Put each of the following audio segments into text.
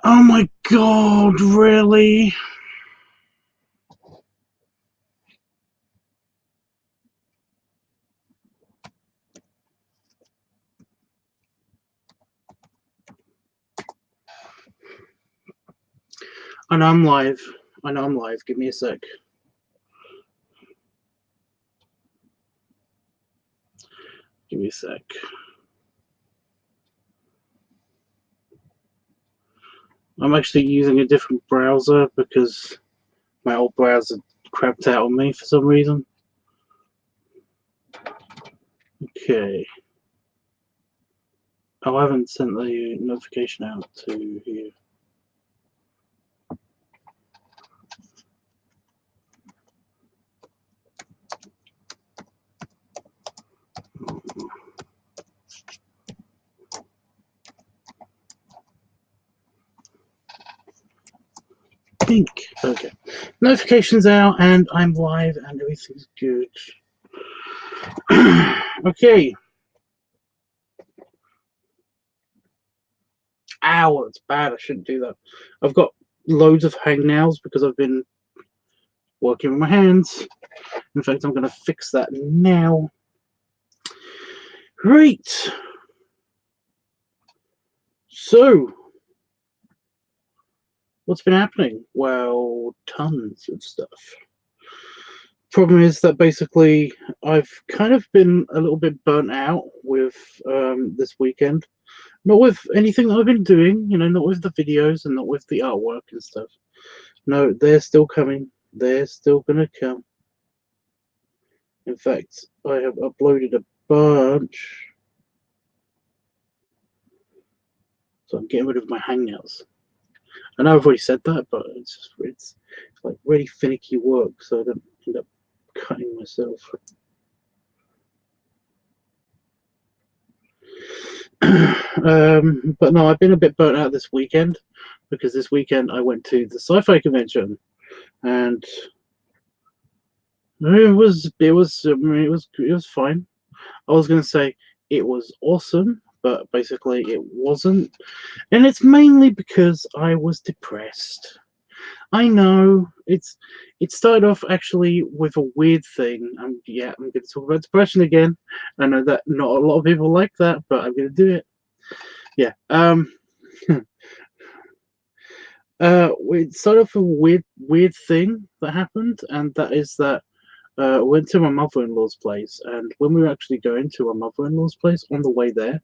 Oh my god, really? I know I'm live. I know I'm live. Give me a sec. Give me a sec. I'm actually using a different browser because my old browser crapped out on me for some reason. Okay. Oh, I haven't sent the notification out to here. Pink. Okay. Notifications out, and I'm live, and everything's good. Okay. Ow, that's bad. I shouldn't do that. I've got loads of hangnails because I've been working with my hands. In fact, I'm going to fix that now. Right. So, what's been happening? Well, tons of stuff. Problem is that basically I've kind of been a little bit burnt out with this weekend. Not with anything that I've been doing, you know, not with the videos and not with the artwork and stuff. No, they're still coming. They're still going to come. In fact, I have uploaded a bunch. So I'm getting rid of my hangnails. I know I've already said that, but it's like really finicky work, so I don't end up cutting myself. But no, I've been a bit burnt out this weekend because this weekend I went to the sci-fi convention, and it was fine. I was gonna say it was awesome, but basically it wasn't, and it's mainly because I was depressed. I know it started off actually with a weird thing. I'm going to talk about depression again. I know that not a lot of people like that, but I'm going to do it. Yeah. It started off a weird thing that happened, and that is that I went to my mother-in-law's place, and when we were actually going to my mother-in-law's place on the way there,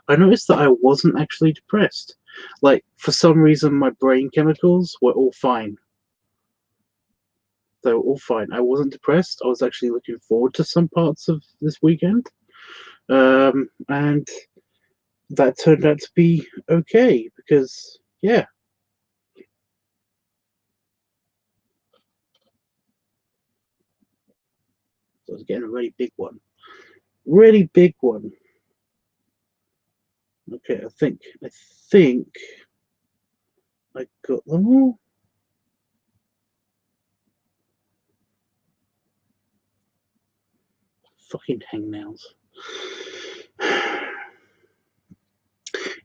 I noticed that I wasn't actually depressed. Like, for some reason, my brain chemicals were all fine. They were all fine. I wasn't depressed. I was actually looking forward to some parts of this weekend. And that turned out to be okay because, yeah. So I was getting a really big one. Really big one. Okay, I think I got them all. Fucking hangnails.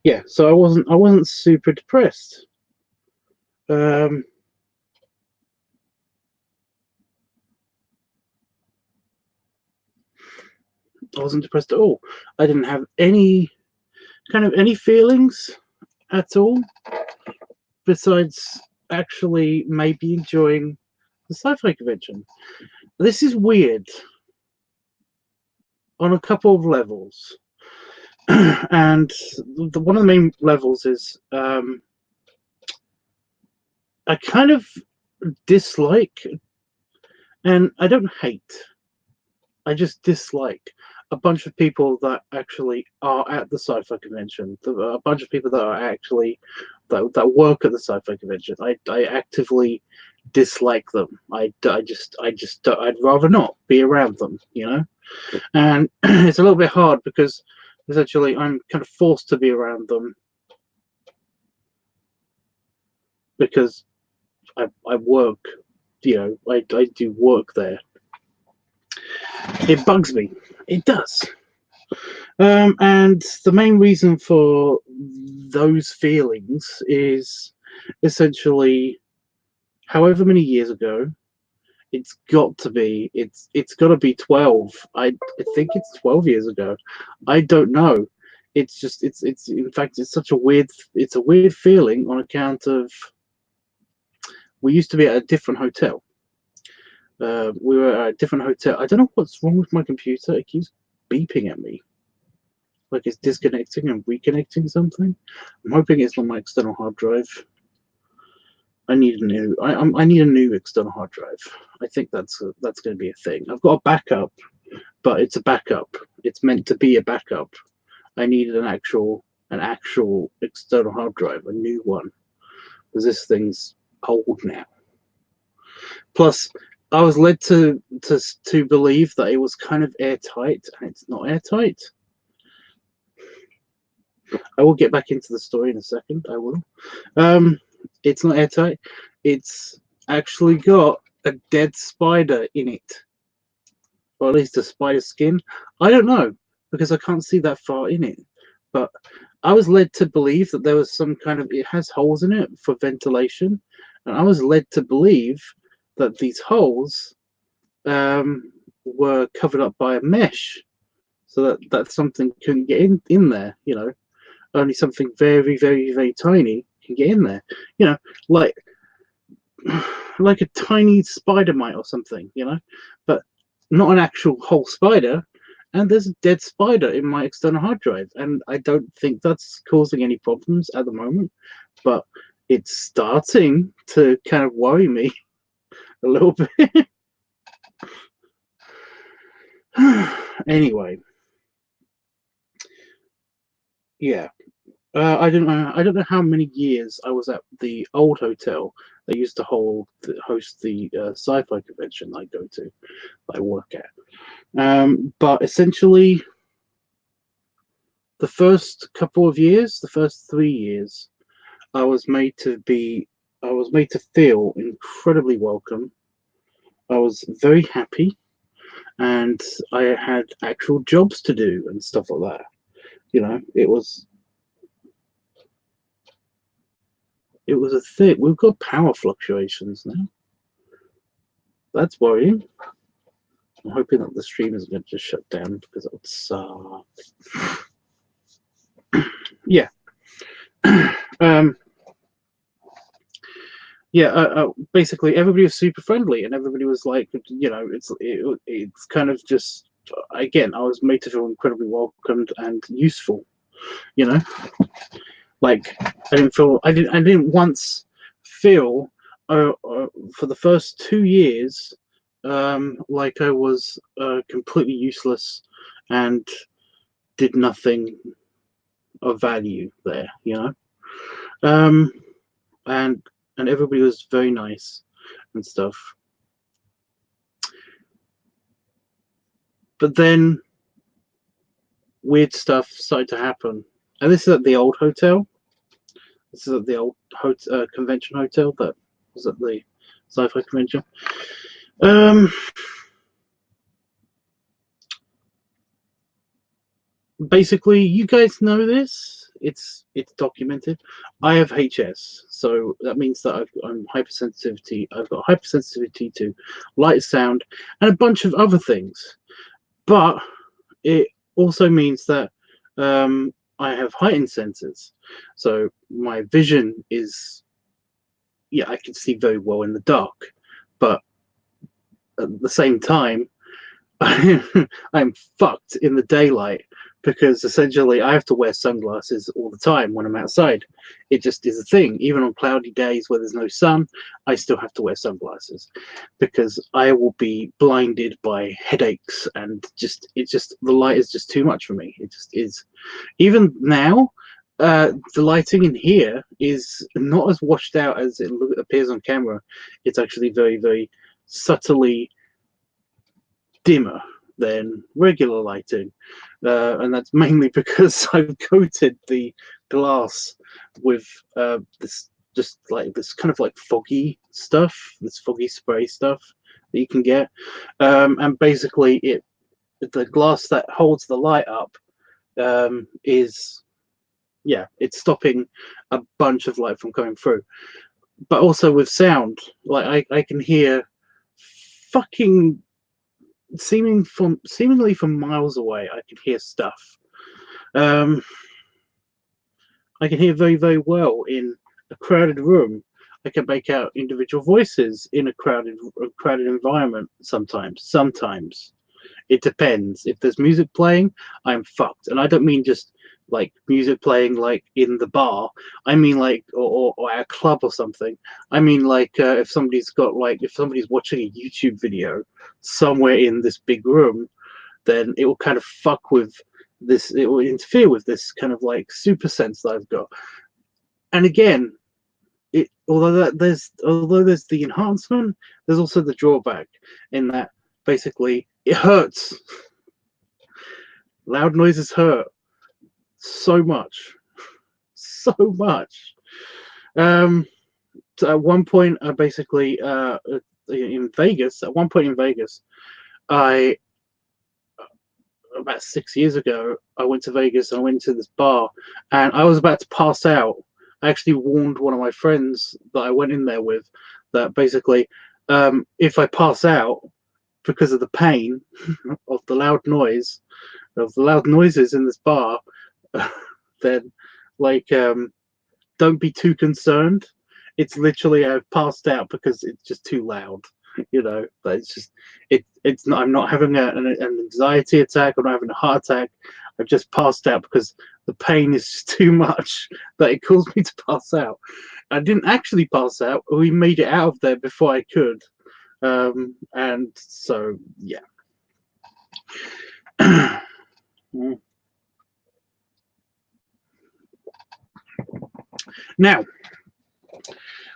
Yeah, so I wasn't super depressed. I wasn't depressed at all. I didn't have any feelings at all, besides actually maybe enjoying the sci-fi convention. This is weird on a couple of levels. And one of the main levels is I kind of dislike, and I don't hate, I just dislike a bunch of people that actually are at the sci-fi convention. A bunch of people that are actually that work at the sci-fi convention. I actively dislike them. I'd rather not be around them, you know. And it's a little bit hard because essentially I'm kind of forced to be around them because I work, you know, I do work there. It bugs me. It does. And the main reason for those feelings is essentially, however many years ago, it's got to be 12. I think it's 12 years ago. I don't know. It's just it's in fact it's such a weird feeling on account of we used to be at a different hotel. We were at a different hotel. I don't know what's wrong with my computer. It keeps beeping at me, like it's disconnecting and reconnecting something. I'm hoping it's not my external hard drive. I need a new. I need a new external hard drive. I think that's going to be a thing. I've got a backup, but it's a backup. It's meant to be a backup. I needed an actual external hard drive, a new one, because this thing's old now. Plus, I was led to believe that it was kind of airtight, and it's not airtight. I will get back into the story in a second. I will. It's not airtight. It's actually got a dead spider in it, or at least a spider skin. I don't know because I can't see that far in it. But I was led to believe that there was some kind of, it has holes in it for ventilation, and I was led to believe that these holes were covered up by a mesh, so that something couldn't get in there. You know, only something very, very, very tiny can get in there. You know, like a tiny spider mite or something. You know, but not an actual whole spider. And there's a dead spider in my external hard drive, and I don't think that's causing any problems at the moment, but it's starting to kind of worry me a little bit. Anyway, yeah, I don't know how many years I was at the old hotel that used to host the sci-fi convention I go to, that I work at. But essentially, the first couple of years, the first 3 years, I was made to feel incredibly welcome. I was very happy, and I had actual jobs to do and stuff like that. You know, it was a thing. We've got power fluctuations now. That's worrying. I'm hoping that the stream isn't going to just shut down because it would suck. Yeah. Basically everybody was super friendly, and everybody was like, you know, it's kind of just, again, I was made to feel incredibly welcomed and useful. You know, like I didn't once feel for the first 2 years like I was completely useless and did nothing of value there. You know, and everybody was very nice and stuff. But then weird stuff started to happen. And this is at the old hotel. This is at the old convention hotel that was at the sci-fi convention. Basically, you guys know this. It's documented. I have HS, so that means that I'm hypersensitivity. I've got hypersensitivity to light, sound, and a bunch of other things. But it also means that I have heightened senses, so my vision is, yeah, I can see very well in the dark, but at the same time, I'm fucked in the daylight, because essentially I have to wear sunglasses all the time when I'm outside. It just is a thing. Even on cloudy days where there's no sun, I still have to wear sunglasses because I will be blinded by headaches, and the light is just too much for me. It just is. Even now, the lighting in here is not as washed out as it appears on camera. It's actually very, very subtly dimmer than regular lighting, and that's mainly because I've coated the glass with this kind of like foggy stuff, this foggy spray stuff that you can get, and basically the glass that holds the light up is yeah, it's stopping a bunch of light from coming through. But also with sound, like I can hear fucking seemingly from miles away. I can hear stuff. Um, I can hear very, very well in a crowded room. I can make out individual voices in a crowded environment. Sometimes it depends. If there's music playing, I'm fucked, and I don't mean just like music playing like in the bar. I mean like or at a club or something. I mean like if somebody's watching a YouTube video somewhere in this big room, then it will kind of fuck with this. It will interfere with this kind of like super sense that I've got. And again, although there's the enhancement, there's also the drawback in that basically it hurts. Loud noises hurt so much, so much. So at one point, basically in Vegas. At one point in Vegas, I about 6 years ago, I went to Vegas and I went to this bar, and I was about to pass out. I actually warned one of my friends that I went in there with that basically, if I pass out because of the pain of the loud noises in this bar, then like don't be too concerned. It's literally I've passed out because it's just too loud, but it's just it's not, I'm not having an anxiety attack. I'm not having a heart attack. I've just passed out because the pain is just too much that it caused me to pass out. I didn't actually pass out. We made it out of there before I could. And so yeah. Now,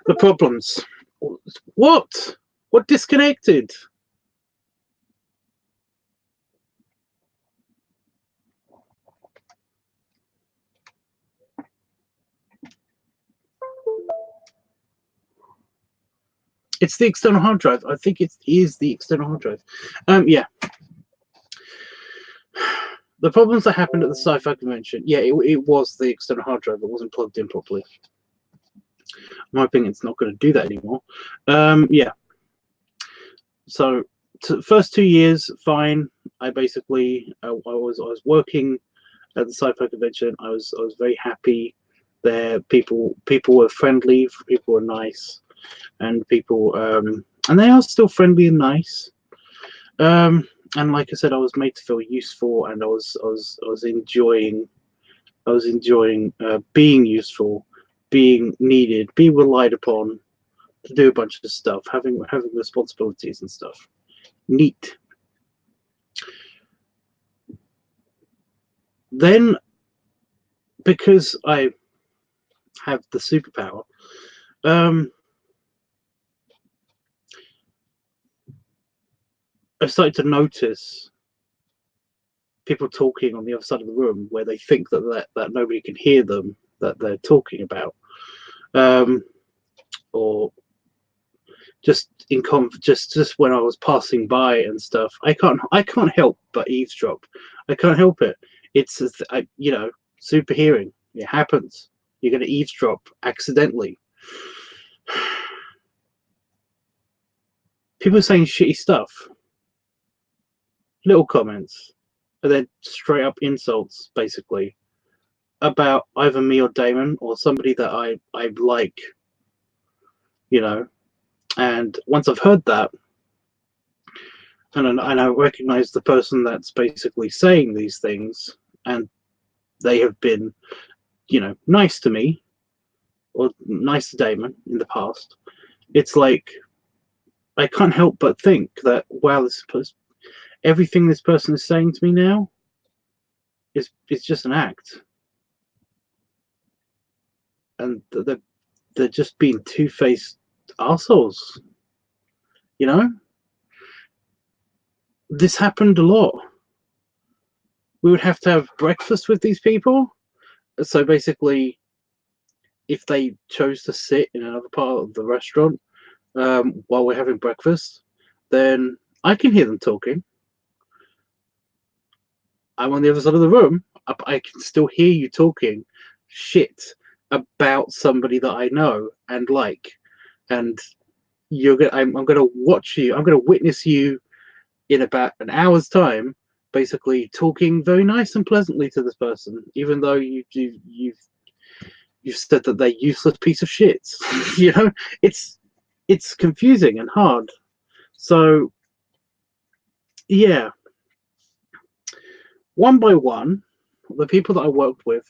the problems. What? What disconnected? It's the external hard drive. I think it is the external hard drive. Yeah. The problems that happened at the sci-fi convention, yeah, it was the external hard drive that wasn't plugged in properly. I'm hoping it's not going to do that anymore. Yeah. So, first 2 years, fine. I basically, I was working at the sci-fi convention. I was very happy there. People were friendly. People were nice, and and they are still friendly and nice. And like I said, I was made to feel useful, and I was enjoying being useful, being needed, being relied upon to do a bunch of stuff, having responsibilities and stuff. Neat. Then, because I have the superpower, I've started to notice people talking on the other side of the room where they think that nobody can hear them, that they're talking about, or just just when I was passing by and stuff. I can't help but eavesdrop. I can't help it. It's super hearing. It happens. You're going to eavesdrop accidentally. People saying shitty stuff, little comments, and then straight up insults, basically, about either me or Damon or somebody that I like, And once I've heard that, and I recognize the person that's basically saying these things, and they have been, nice to me or nice to Damon in the past, it's like I can't help but think that, wow, everything this person is saying to me now is just an act, and they're just being two-faced assholes. This happened a lot. We would have to have breakfast with these people. So basically, if they chose to sit in another part of the restaurant while we're having breakfast, then I can hear them talking. I'm on the other side of the room. I can still hear you talking shit about somebody that I know and like, and I'm gonna watch you. I'm gonna witness you in about an hour's time, basically talking very nice and pleasantly to this person, even though you've said that they're useless piece of shit. You know, it's confusing and hard. So yeah, one by one, the people that I worked with,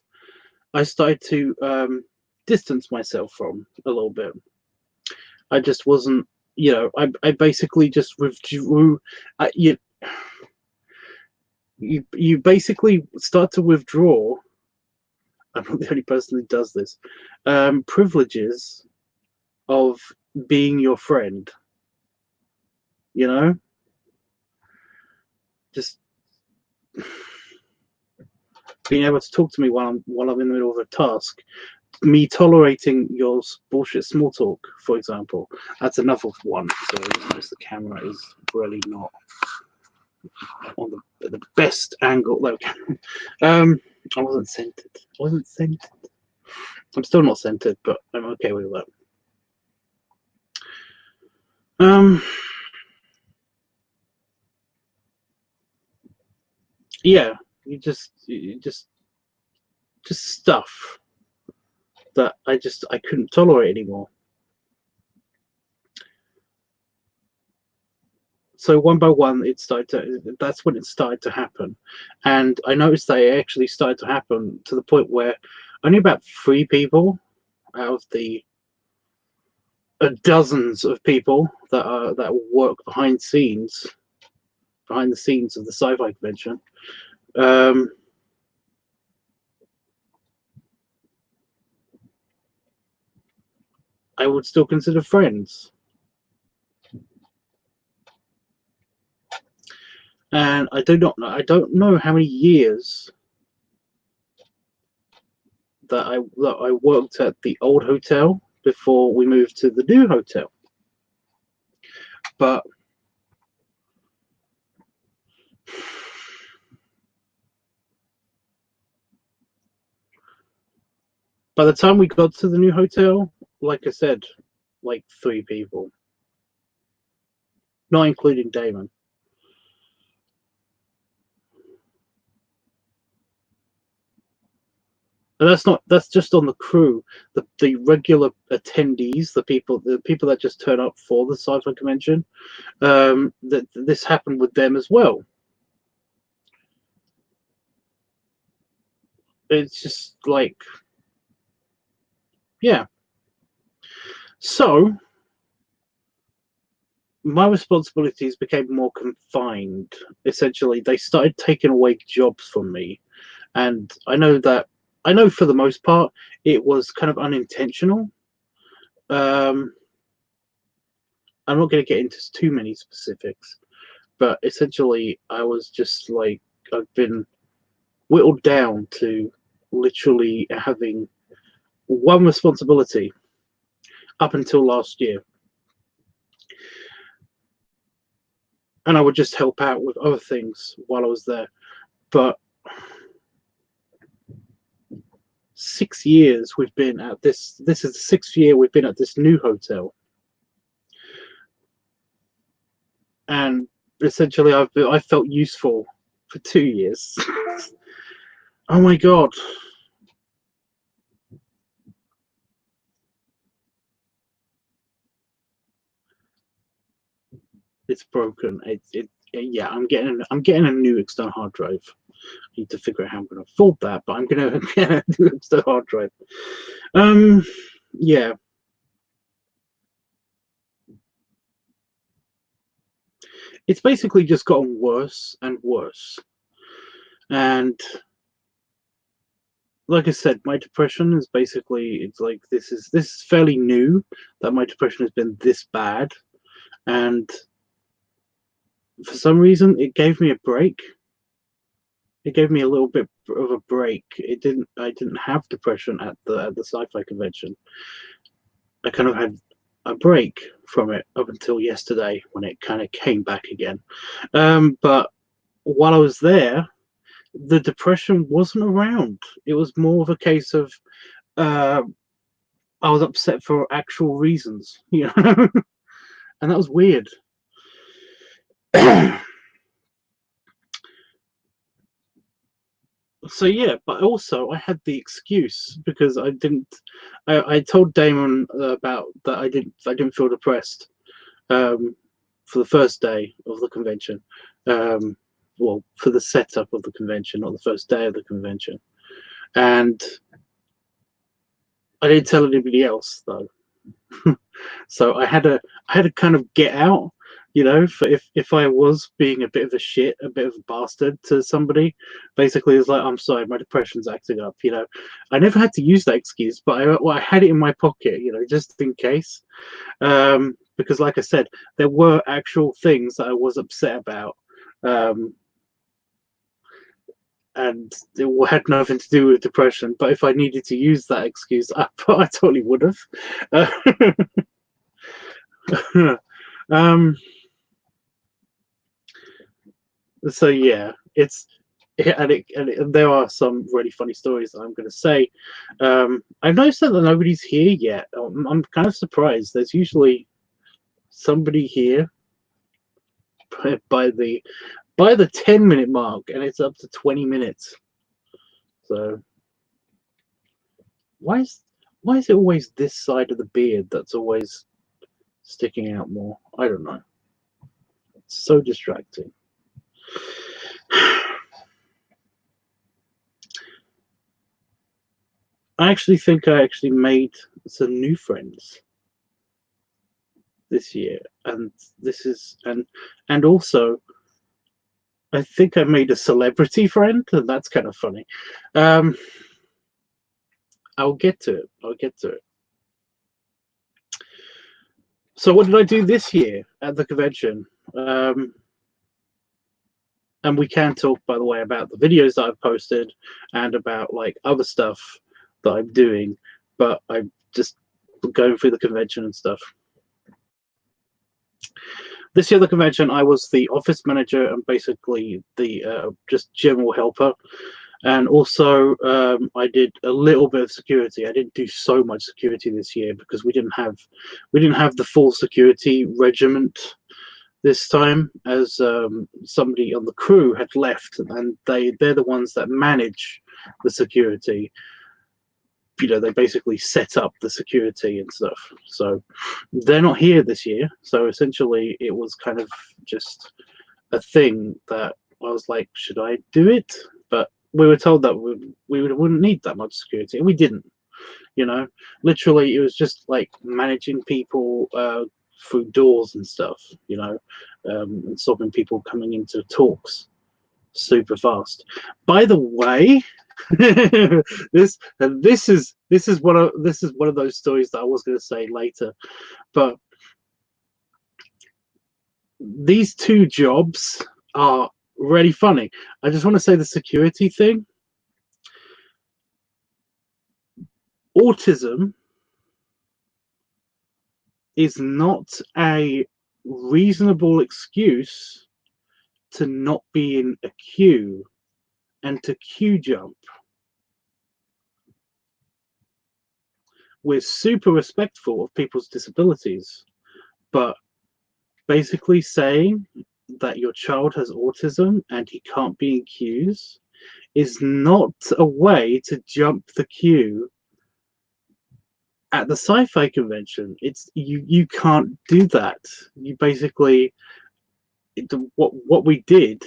I started to distance myself from a little bit. I just wasn't, I basically just withdrew. You basically start to withdraw. I'm not the only person who does this. Privileges of being your friend. You know, just being able to talk to me while I'm in the middle of a task. Me tolerating your bullshit small talk, for example. That's another one. So the camera is really not on the best angle. Look, I wasn't centered. I'm still not centered, but I'm okay with that. Yeah, you just stuff that I couldn't tolerate anymore. So one by one, that's when it started to happen. And I noticed that it actually started to happen to the point where only about 3 people out of the dozens of people that work behind the scenes of the sci-fi convention, I would still consider friends. And I don't know how many years that I worked at the old hotel before we moved to the new hotel. But by the time we got to the new hotel, like I said, like 3 people, not including Damon. And that's just on the crew. The regular attendees, the people that just turn up for the sci-fi convention, that this happened with them as well. It's just like, yeah. So my responsibilities became more confined. Essentially, they started taking away jobs from me, and I know for the most part it was kind of unintentional. I'm not going to get into too many specifics, but essentially, I was just like, I've been whittled down to literally having one responsibility up until last year. And I would just help out with other things while I was there. But 6 years we've been at this. This is the 6th year we've been at this new hotel. And essentially, I felt useful for 2 years. Oh my God. It's broken. Yeah, I'm getting a new external hard drive. I need to figure out how I'm going to afford that, but I'm going to get a new external hard drive. Yeah. It's basically just gotten worse and worse. And like I said, my depression is basically, it's like this is fairly new that my depression has been this bad. And for some reason it gave me a break. It gave me a little bit of a break. I didn't have depression at the sci-fi convention. I kind of had a break from it up until yesterday when it kind of came back again. But while I was there, the depression wasn't around. It was more of a case of uh, I was upset for actual reasons, you know, and that was weird. So yeah, but also I had the excuse because I didn't. I told Damon about that I didn't feel depressed um, for the first day of the convention. Um, well, for the setup of the convention, not the first day of the convention, and I didn't tell anybody else though. So I had to kind of get out, you know, for if I was being a bit of a shit, a bit of a bastard to somebody, basically it's like, I'm sorry, my depression's acting up, you know. I never had to use that excuse, but I had it in my pocket, you know, just in case. Because like I said, there were actual things that I was upset about. Um, and it had nothing to do with depression. But if I needed to use that excuse, I totally would have. um, so yeah, it's and there are some really funny stories that I'm going to say. I've noticed that nobody's here yet. I'm kind of surprised. There's usually somebody here by the 10-minute mark, and it's up to 20 minutes. So why is it always this side of the beard that's always sticking out more? I don't know. It's so distracting. I actually think I actually made some new friends this year, and this is and also I think I made a celebrity friend, and that's kind of funny. Um, I'll get to it. I'll get to it. So, what did I do this year at the convention? And we can talk, by the way, about the videos that I've posted and about like other stuff that I'm doing, but I'm just going through the convention and stuff. This year, the convention, I was the office manager and basically the just general helper. And also, I did a little bit of security. I didn't do so much security this year because we didn't have the full security regiment this time, as somebody on the crew had left, and they're the ones that manage the security. You know, they basically set up the security and stuff. So they're not here this year. So essentially, it was kind of just a thing that I was like, should I do it? But we were told that we wouldn't need that much security, and we didn't. You know, literally, it was just like managing people through doors and stuff. You know, and stopping people coming into talks super fast. By the way, this is one of those stories that I was going to say later, but these two jobs are really funny. I just want to say the security thing. Autism is not a reasonable excuse to not be in a queue and to queue jump. We're super respectful of people's disabilities, but basically saying that your child has autism and he can't be in queues is not a way to jump the queue at the sci-fi convention. It's you can't do that. You basically what we did,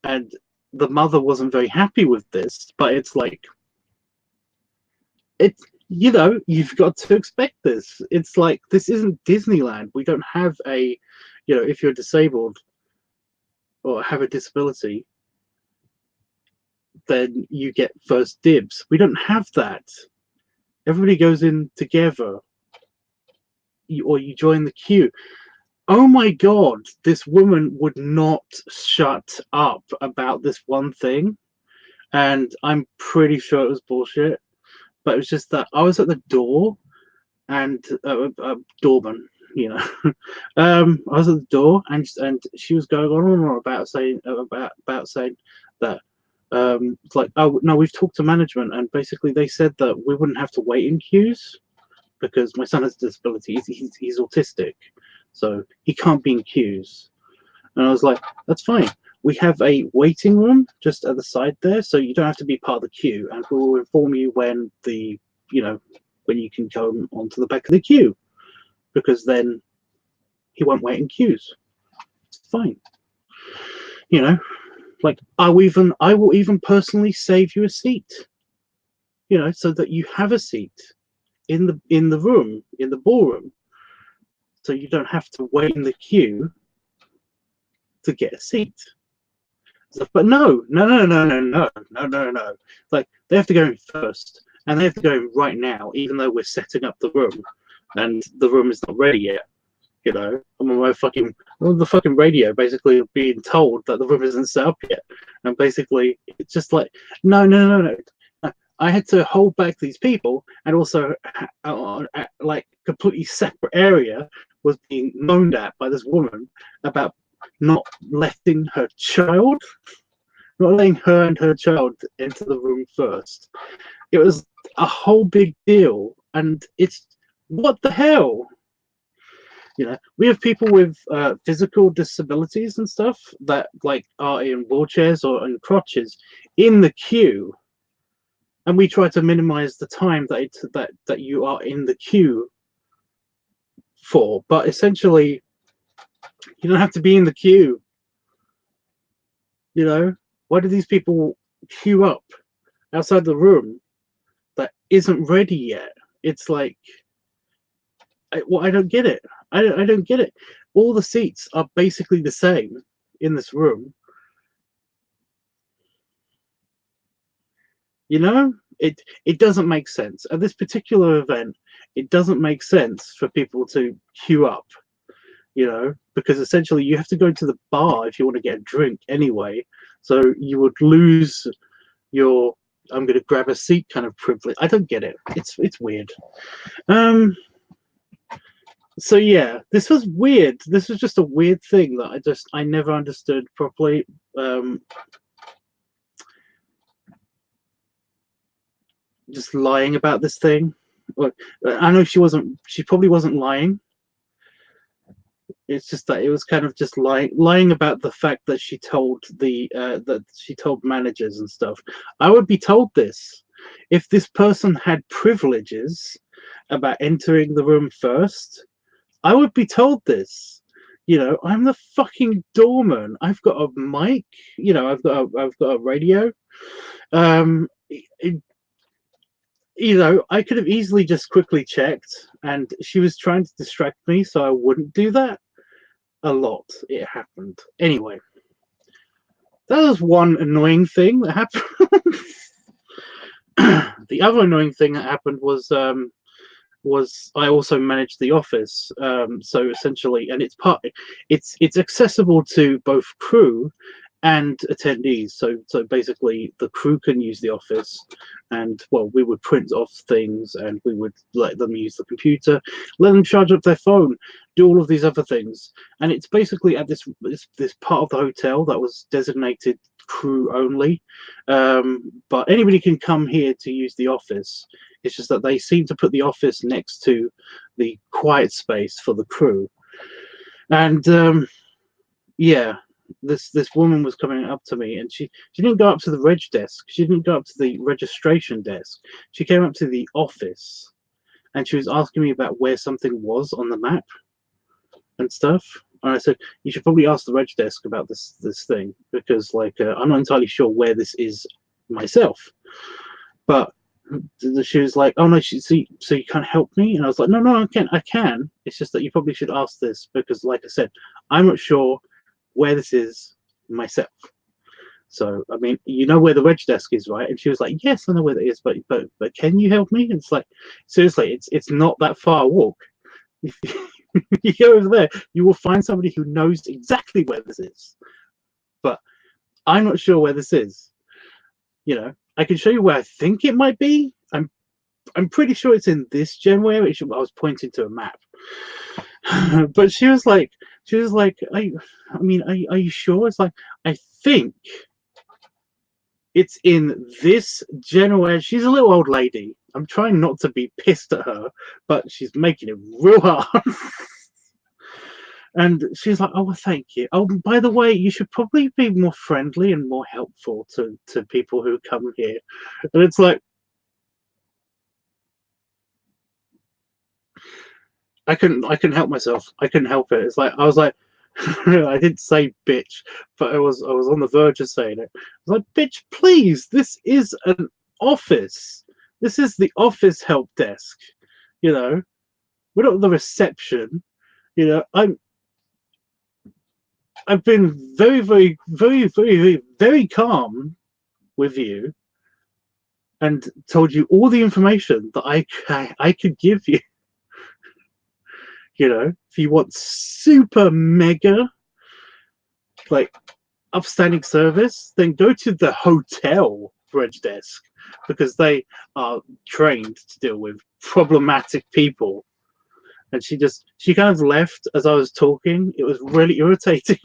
and the mother wasn't very happy with this, but it's like it's, you know, you've got to expect this. It's like, this isn't Disneyland. We don't have a, you know, if you're disabled or have a disability, then you get first dibs. We don't have that. Everybody goes in together, or you join the queue. Oh my god, this woman would not shut up about this one thing, and I'm pretty sure it was bullshit. But it was just that I was at the door, and doorman, you know. I was at the door, and she was going on and on about saying that it's like, oh no, we've talked to management, and basically they said that we wouldn't have to wait in queues because my son has a disability. He's autistic, so he can't be in queues. And I was like, that's fine. We have a waiting room just at the side there, so you don't have to be part of the queue, and we will inform you when when you can come onto the back of the queue, because then he won't wait in queues. It's fine. You know, like I will even personally save you a seat, so that you have a seat in the room, in the ballroom, so you don't have to wait in the queue to get a seat. But no. Like, they have to go in first, and they have to go in right now, even though we're setting up the room, and the room is not ready yet. I'm on the fucking radio, basically being told that the room isn't set up yet, and basically it's just like, no. I had to hold back these people, and also, like, completely separate area was being moaned at by this woman about not letting her not letting her and her child into the room first. It was a whole big deal, and it's, what the hell? We have people with physical disabilities and stuff that, like, are in wheelchairs or in crutches in the queue, and we try to minimize the time that you are in the queue for. But essentially, you don't have to be in the queue. Why do these people queue up outside the room that isn't ready yet? It's like, I don't get it. I don't get it. All the seats are basically the same in this room. It doesn't make sense. At this particular event, it doesn't make sense for people to queue up, because essentially you have to go to the bar if you want to get a drink anyway. So you would lose your I'm going to grab a seat kind of privilege. I don't get it. It's weird. So yeah, this was weird. This was just a weird thing that I never understood properly. Just lying about this thing. I know she probably wasn't lying. It's just that it was kind of just lying about the fact that she told that she told managers and stuff. I would be told this if this person had privileges about entering the room first. I would be told this. I'm the fucking doorman. I've got a mic. I've got a radio. I could have easily just quickly checked, and she was trying to distract me, so I wouldn't do that. A lot. It happened. Anyway, that was one annoying thing that happened. The other annoying thing that happened was I also managed the office. So essentially, and it's accessible to both crew and attendees. So basically, the crew can use the office, and we would print off things, and we would let them use the computer, let them charge up their phone, do all of these other things. And it's basically at this part of the hotel that was designated crew only, but anybody can come here to use the office. It's just that they seem to put the office next to the quiet space for the crew. And yeah, this woman was coming up to me, and she didn't go up to the reg desk. She didn't go up to the registration desk. She came up to the office, and she was asking me about where something was on the map and stuff. And I said, you should probably ask the reg desk about this thing, because I'm not entirely sure where this is myself. But she was like, oh no, so you can't help me? And I was like, no, I can. It's just that you probably should ask this, because like I said, I'm not sure where this is myself. So I mean, you know where the reg desk is, right? And she was like, yes, I know where that is, but can you help me? And it's like, seriously, it's not that far a walk. If you go over there, you will find somebody who knows exactly where this is. But I'm not sure where this is. I can show you where I think it might be. I'm pretty sure it's in this genware, which I was pointing to a map. But she was like, I mean, are you sure? It's like, I think it's in this generation. She's a little old lady. I'm trying not to be pissed at her, but she's making it real hard. And she's like, "Oh, well, thank you. Oh, by the way, you should probably be more friendly and more helpful to people who come here." And it's like, I couldn't help myself. I couldn't help it. It's like I was like, I didn't say bitch, but I was on the verge of saying it. I was like, bitch, please, this is an office. This is the office help desk. You know, we're not the reception. You know, I've been very, very, very, very, very, very calm with you and told you all the information that I could give you. You know, if you want super mega like upstanding service, then go to the hotel bridge desk because they are trained to deal with problematic people. And she kind of left as I was talking. It was really irritating.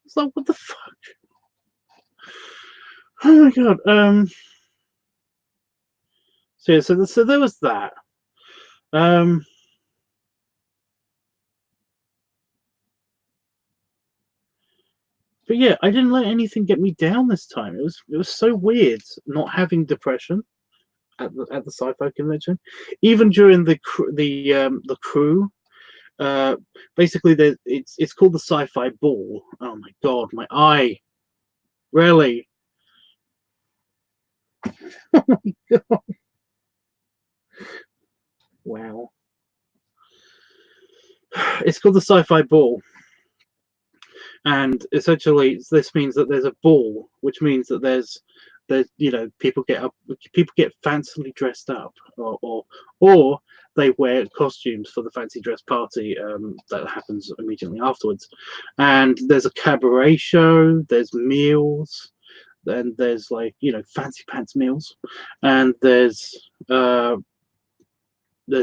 It's like, what the fuck? Oh my god. So yeah, so there was that. Um, but yeah, I didn't let anything get me down this time. It was so weird not having depression at the sci-fi convention, even during the crew. Uh, Basically, it's called the sci-fi ball. Oh my god, my eye, really? Wow. It's called the sci-fi ball, and essentially this means that there's a ball, which means that there's people get fancily dressed up, or they wear costumes for the fancy dress party that happens immediately afterwards. And there's a cabaret show, there's meals, and there's fancy pants meals, and there's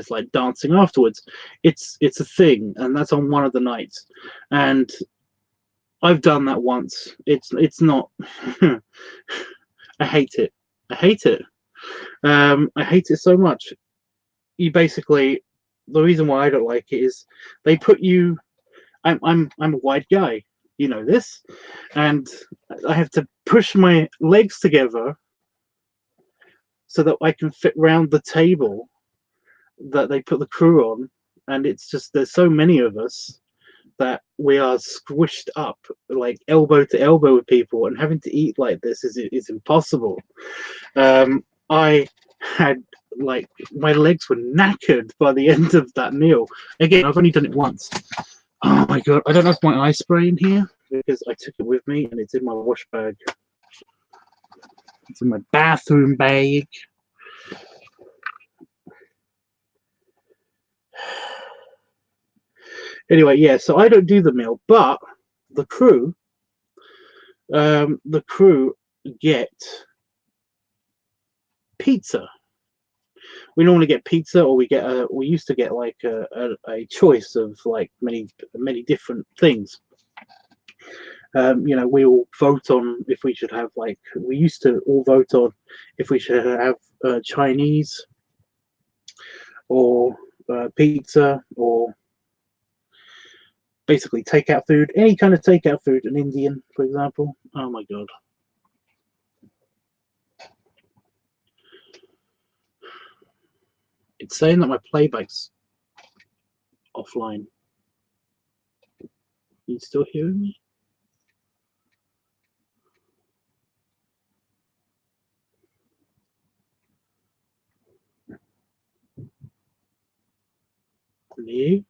like dancing afterwards. It's a thing, and that's on one of the nights. And I've done that once. It's not. I hate it. I hate it. I hate it so much. You basically, the reason why I don't like it is they put you. I'm a wide guy. You know this, and I have to push my legs together so that I can fit round the table that they put the crew on. And it's just there's so many of us that we are squished up like elbow to elbow with people, and having to eat like this is impossible. I had like my legs were knackered by the end of that meal. Again, I've only done it once. Oh my god, I don't have my eye spray in here because I took it with me and it's in my wash bag. It's in my bathroom bag. Anyway, yeah, so I don't do the meal, but the crew, the crew get pizza. We normally get pizza, or we used to get like a choice of like many different things. We all vote on if we should have we used to all vote on if we should have Chinese or pizza, or basically takeout food, any kind of takeout food, an Indian, for example. Oh my god. It's saying that my playback's offline. You still hearing me? Hello?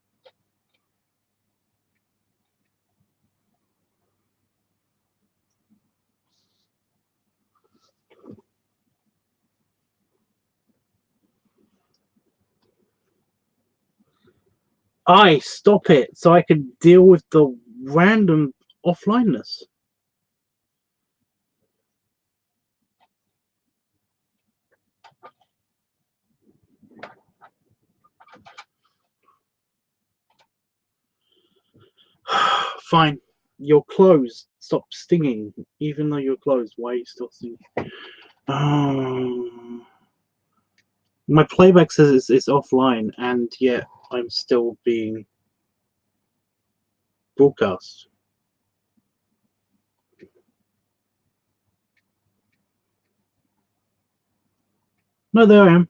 I stop it so I can deal with the random offlineness. Fine. You're closed. Stop stinging. Even though you're closed, why are you still stinging? My playback says it's offline, and yet I'm still being broadcast. No, there I am.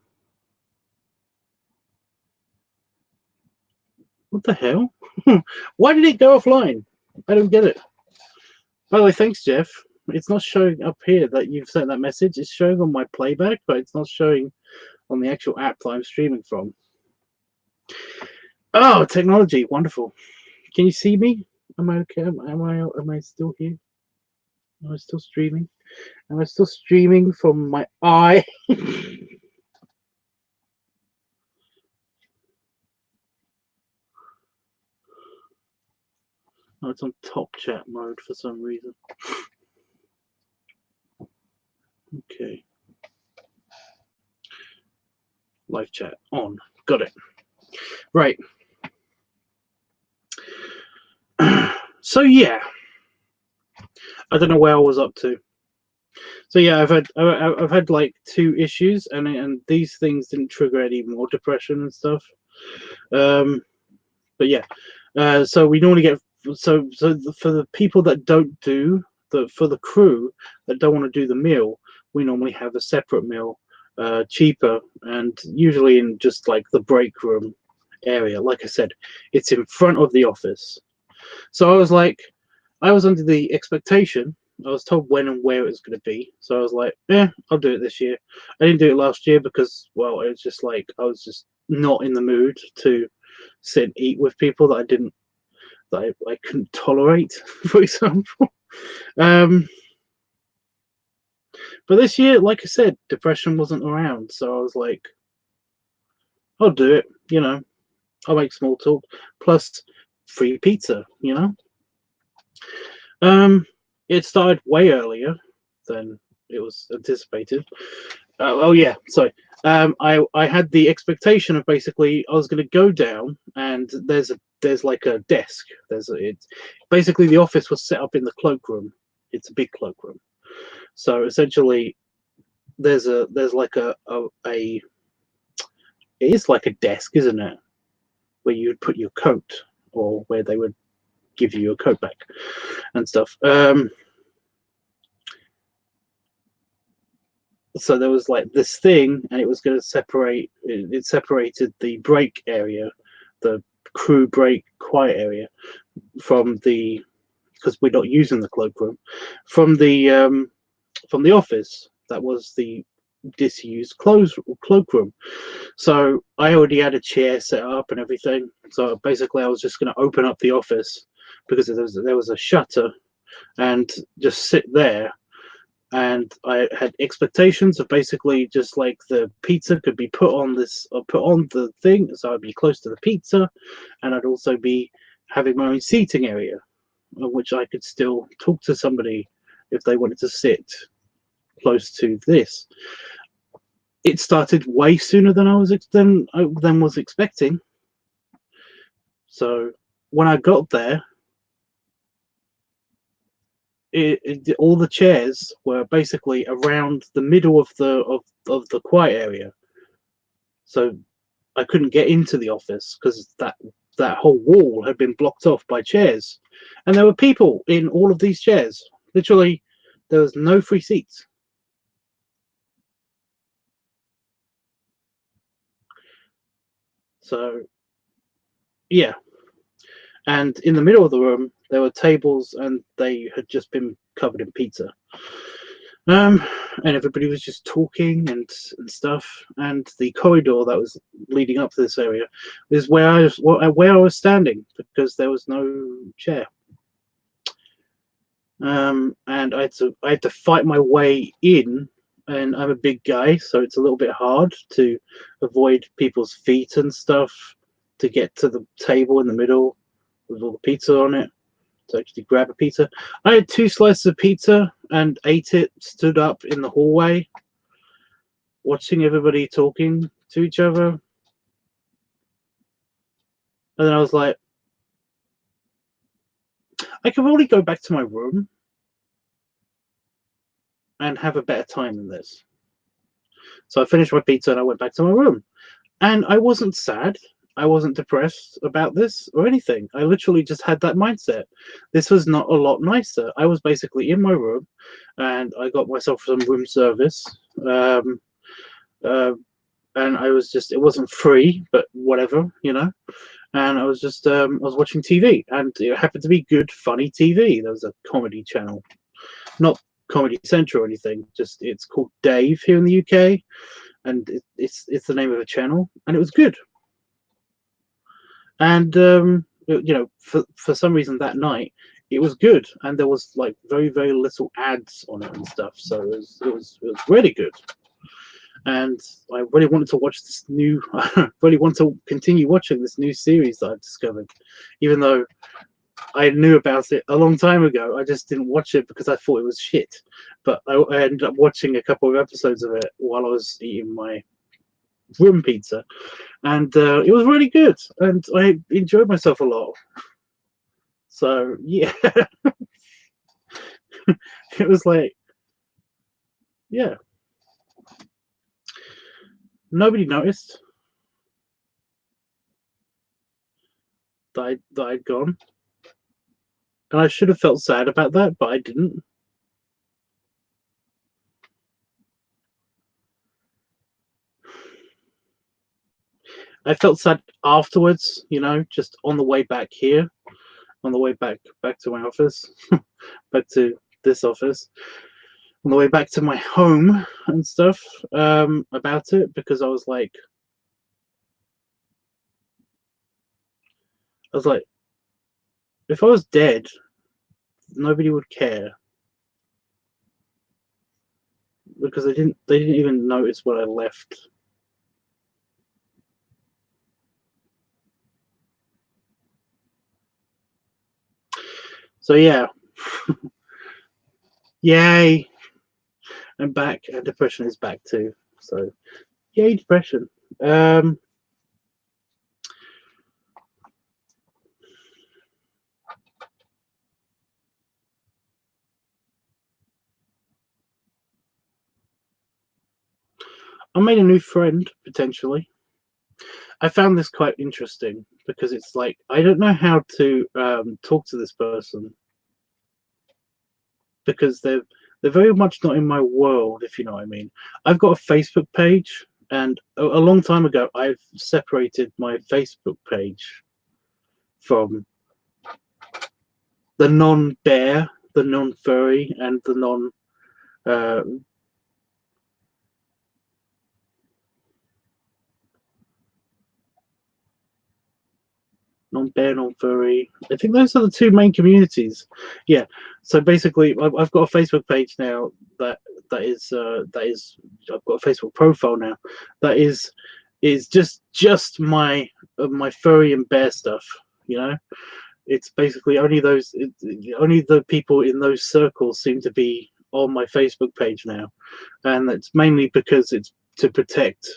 What the hell? Why did it go offline? I don't get it. By the way, thanks, Jeff. It's not showing up here that you've sent that message. It's showing on my playback, but it's not showing on the actual app that I'm streaming from. Oh, technology, wonderful. Can you see me? Am I okay? Am I still here? Am I still streaming? Am I still streaming from my eye? Oh, it's on top chat mode for some reason. Okay. Live chat on. Got it. Right. So yeah, I don't know where I was up to. So yeah, I've had like 2 issues, and these things didn't trigger any more depression and stuff. But yeah, so we normally get for the people that don't do for the crew that don't want to do the meal, we normally have a separate meal, cheaper, and usually in just like the break room area. Like I said, it's in front of the office. So I was under the expectation. I was told when and where it was going to be. So I was like, yeah, I'll do it this year. I didn't do it last year because, well, it was just like I was just not in the mood to sit and eat with people that I couldn't tolerate, for example. But this year, like I said, depression wasn't around. So I was like, I'll do it. I'll make small talk. Plus, free pizza, It started way earlier than it was anticipated. Oh yeah, sorry. I had the expectation of basically I was going to go down and there's like a desk. It's basically the office was set up in the cloakroom. It's a big cloakroom. So essentially, there's like a it is like a desk, isn't it? Where you would put your coat, or where they would give you your coat back and stuff. So there was like this thing, and it was going to separate. It separated the break area, the crew break quiet area, from the because we're not using the cloakroom, from the office. That was the disused cloakroom. So I already had a chair set up and everything. So basically, I was just going to open up the office because there was a shutter, and just sit there. And I had expectations of basically just like the pizza could be put on the thing, so I'd be close to the pizza, and I'd also be having my own seating area, on which I could still talk to somebody if they wanted to sit close to this. It started way sooner than than was expecting. So when I got there, all the chairs were basically around the middle of the quiet area, so I couldn't get into the office because that whole wall had been blocked off by chairs, and there were people in all of these chairs. Literally, there was no free seats. So yeah, and in the middle of the room there were tables, and they had just been covered in pizza. And everybody was just talking and stuff. And the corridor that was leading up to this area is where I was standing because there was no chair. And I had to fight my way in, and I'm a big guy, so it's a little bit hard to avoid people's feet and stuff to get to the table in the middle with all the pizza on it. To actually grab a pizza. I had 2 slices of pizza and ate it, stood up in the hallway, watching everybody talking to each other. And then I was like, I could probably go back to my room and have a better time than this. So I finished my pizza and I went back to my room. And I wasn't sad. I wasn't depressed about this or anything. I literally just had that mindset. This was not a lot nicer. I was basically in my room and I got myself some room service. Um, uh, and I was just, it wasn't free, but whatever, you know. And I was just, I was watching TV and it happened to be good, funny TV. There was a comedy channel, not Comedy Central or anything, just it's called Dave here in the UK. And it's the name of a channel, and it was good. And you know, for some reason that night it was good, and there was like very little ads on it and stuff, so it was really good. And I really wanted to watch this new. I really want to continue watching this new series that I've discovered, even though I knew about it a long time ago. I just didn't watch it because I thought it was shit. But I ended up watching a couple of episodes of it while I was eating my room pizza, and it was really good, and I enjoyed myself a lot. So yeah, it was like, yeah, nobody noticed that I'd gone, and I should have felt sad about that, but I didn't. I felt sad afterwards, you know, just on the way back here, on the way back to my office, back to this office, on the way back to my home and stuff, about it, because I was like, if I was dead, nobody would care because they didn't even notice what I left. So yeah, yay! I'm back, and depression is back too. So yay, depression. Um, I made a new friend potentially. I found this quite interesting because it's like I don't know how to talk to this person because they're very much not in my world, if you know what I mean. I've got a Facebook page, and a long time ago, I've separated my Facebook page from the non-bear, the non-furry, and the uh, non-bear, non-furry. I think those are the two main communities. Yeah. So basically, I've got a Facebook page now that is I've got a Facebook profile now that is just my furry and bear stuff. You know, it's basically only the people in those circles seem to be on my Facebook page now, and it's mainly because it's to protect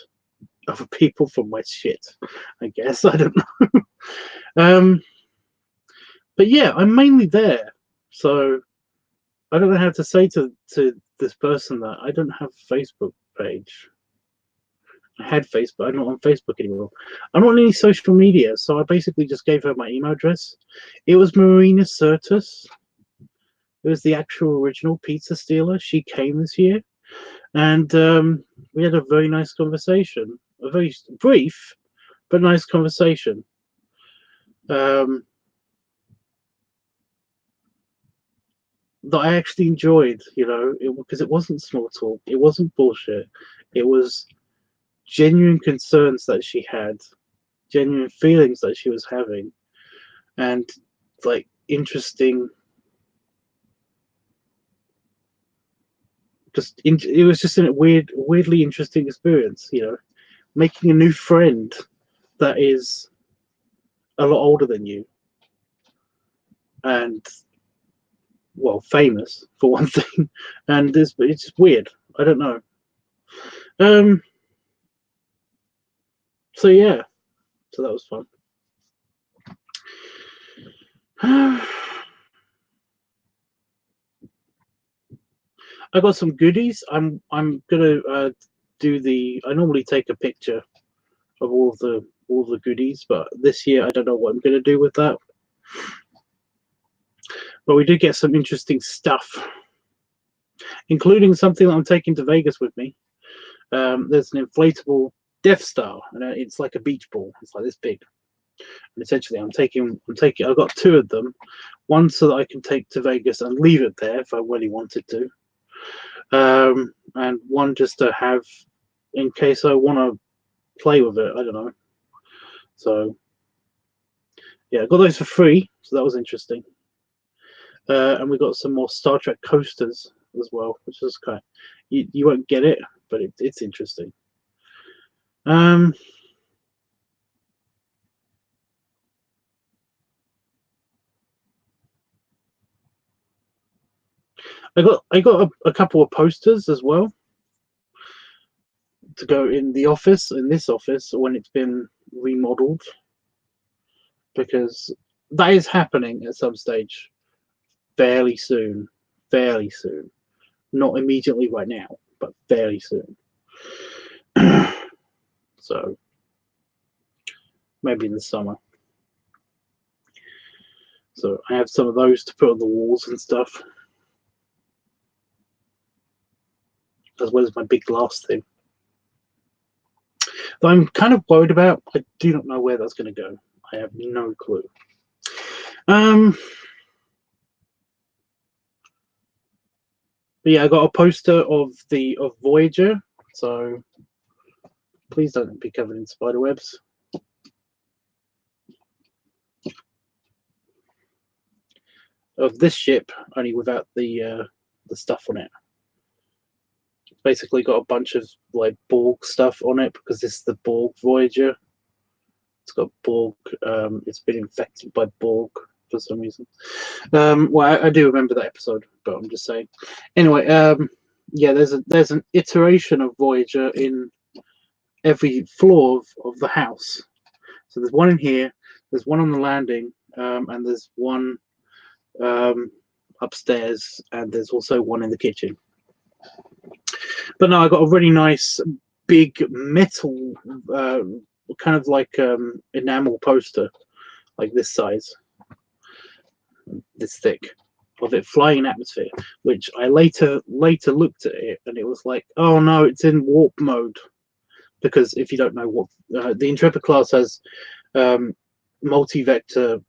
other people from my shit. I guess I don't know. um, but yeah, I'm mainly there, so I don't know how to say to this person that I don't have a Facebook page. I had Facebook. I'm not on Facebook anymore. I'm not on any social media, so I basically just gave her my email address. It was Marina Sirtis. It was the actual original pizza stealer. She came this year, and we had a very nice conversation. A very brief but nice conversation. Um, that I actually enjoyed, you know, because it wasn't small talk, it wasn't bullshit, it was genuine concerns that she had, genuine feelings that she was having, and like interesting. It was just a weirdly interesting experience, you know, making a new friend that is a lot older than you and well famous for one thing, and it's just weird. I don't know. Um. So yeah. So that was fun. I got some goodies. I'm gonna do the. I normally take a picture of all the goodies, but this year I don't know what I'm gonna do with that. But we did get some interesting stuff, including something that I'm taking to Vegas with me. There's an inflatable Death Star, and it's like a beach ball. It's like this big. And essentially, I'm taking. I've got two of them. One so that I can take to Vegas and leave it there if I really wanted to, and one just to have in case I want to play with it. I don't know. So yeah, I got those for free, so that was interesting. And we got some more Star Trek coasters as well, which is kind of, you won't get it, but it's interesting. I got a couple of posters as well to go in the office, in this office, when it's been remodeled, because that is happening at some stage fairly soon. Fairly soon. Not immediately right now, but fairly soon. So maybe in the summer. So I have some of those to put on the walls and stuff, as well as my big glass thing. That I'm kind of worried about. I do not know where that's going to go. I have no clue. But yeah, I got a poster of Voyager. So please don't be covered in spider webs. Of this ship, only without the stuff on it. It's basically got a bunch of like Borg stuff on it because this is the Borg Voyager. It's got Borg. It's been infected by Borg for some reason. Well, I do remember that episode, but I'm just saying. Anyway, yeah, there's an iteration of Voyager in every floor of the house. So there's one in here, there's one on the landing, and there's one upstairs, and there's also one in the kitchen. But no, I got a really nice big metal, kind of like enamel poster, like this size, this thick, of it flying in atmosphere. Which I later looked at it, and it was like, oh no, it's in warp mode. Because if you don't know what the Intrepid class has, multi-vector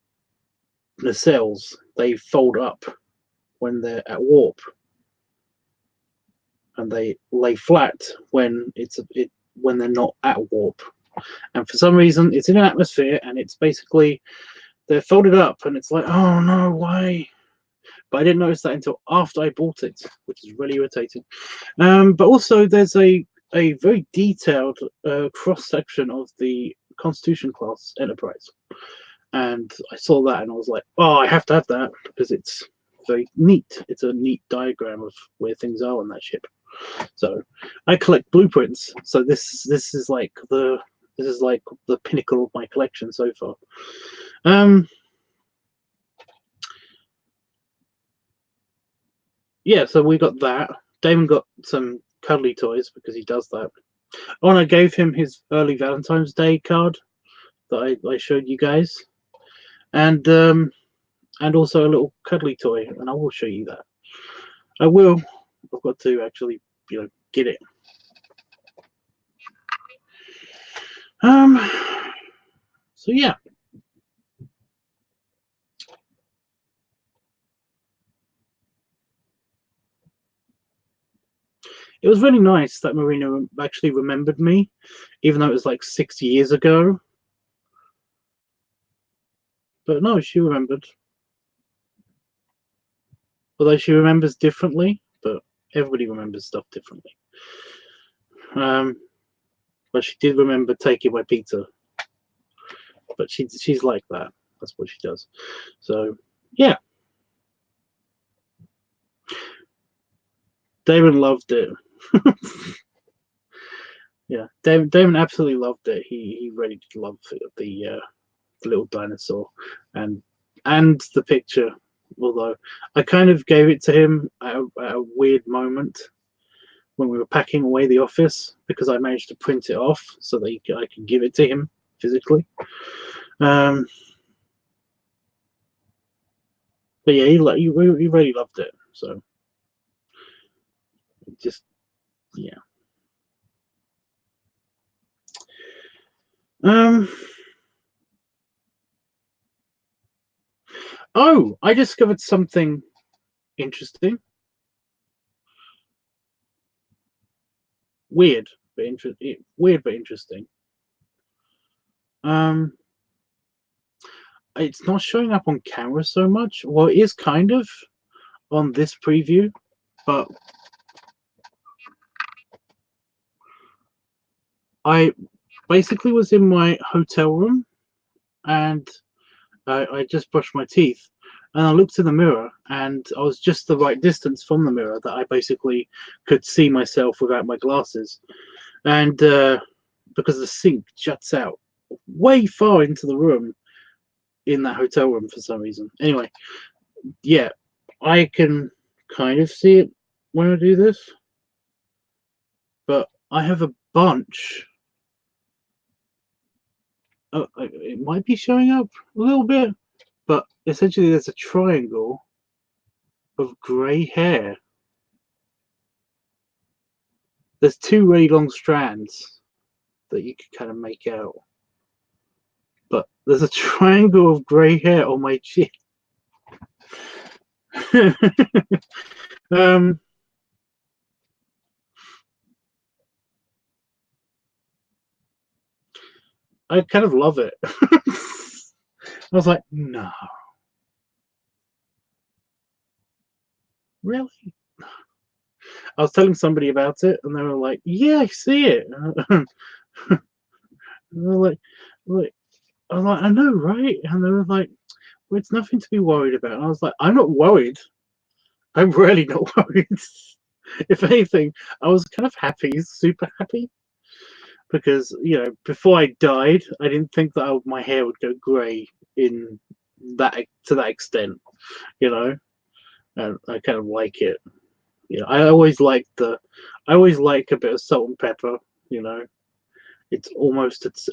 nacelles, they fold up when they're at warp, and they lay flat when when they're not at warp. And for some reason, it's in an atmosphere, and it's basically they're folded up, and it's like, oh no, why? But I didn't notice that until after I bought it, which is really irritating. But also, there's a very detailed cross section of the Constitution class Enterprise, and I saw that, and I was like, oh, I have to have that because it's very neat. It's a neat diagram of where things are on that ship. So I collect blueprints. So this is like the pinnacle of my collection so far. Yeah, so we got that. Damon got some cuddly toys because he does that. Oh, and I gave him his early Valentine's Day card that I showed you guys, and also a little cuddly toy, and I will show you that. I will. I've got to actually, get it. So yeah. It was really nice that Marina actually remembered me, even though it was like 6 years ago. But no, she remembered. Although she remembers differently, but everybody remembers stuff differently. But she did remember taking my pizza. But she's like that. That's what she does. So yeah. Damon loved it. Yeah, Damon absolutely loved it. He really did love the little dinosaur, and the picture. Although I kind of gave it to him at a weird moment when we were packing away the office, because I managed to print it off so that I could give it to him physically. But yeah, he really loved it. So just yeah. Oh, I discovered something interesting. Weird, but interesting. It's not showing up on camera so much. Well, it is kind of on this preview, but I basically was in my hotel room and I just brushed my teeth, and I looked in the mirror, and I was just the right distance from the mirror that I basically could see myself without my glasses. And because the sink juts out way far into the room in that hotel room for some reason. Anyway, yeah, I can kind of see it when I do this, but I have a bunch. It might be showing up a little bit, but essentially there's a triangle of grey hair. There's two really long strands that you can kind of make out, but there's a triangle of grey hair on my chin. um, I kind of love it. I was like, no, really? I was telling somebody about it, and they were like, "Yeah, I see it." And they were like, I was like, "I know, right?" And they were like, "Well, it's nothing to be worried about." And I was like, "I'm not worried. I'm really not worried. If anything, I was kind of happy, super happy, because before I died, I didn't think that my hair would go grey in that extent, you know, and I kind of like it. I always like a bit of salt and pepper. It's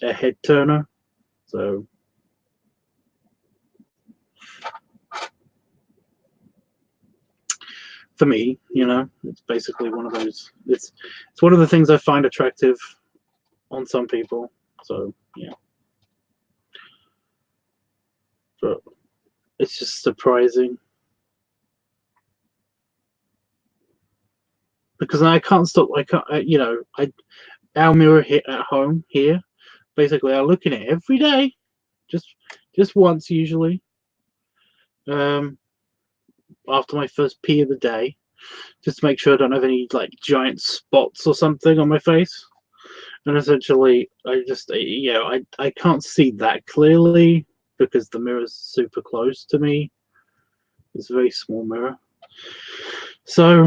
a head turner. So for me, it's basically one of those. It's one of the things I find attractive on some people. So yeah, but it's just surprising because I can't stop. I can't. Our mirror here at home here. Basically, I look in it every day, just once usually. Um, After my first pee of the day, just to make sure I don't have any like giant spots or something on my face. And essentially, I can't see that clearly because the mirror's super close to me. It's a very small mirror. So,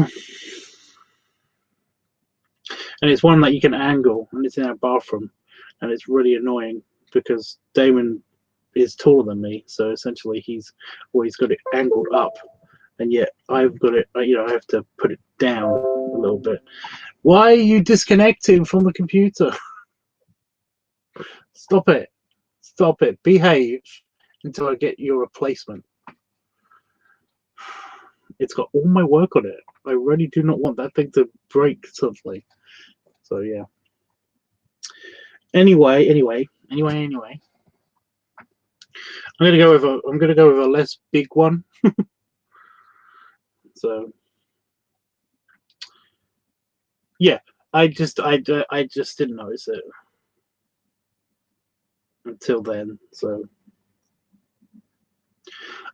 and it's one that you can angle, and it's in our bathroom, and it's really annoying because Damon is taller than me, so essentially he's always got it angled up, and yet I've got it. I have to put it down a little bit. Why are you disconnecting from the computer? Stop it! Stop it! Behave until I get your replacement. It's got all my work on it. I really do not want that thing to break suddenly. So yeah. Anyway. I'm gonna go with a less big one. So yeah, I just didn't notice it until then. So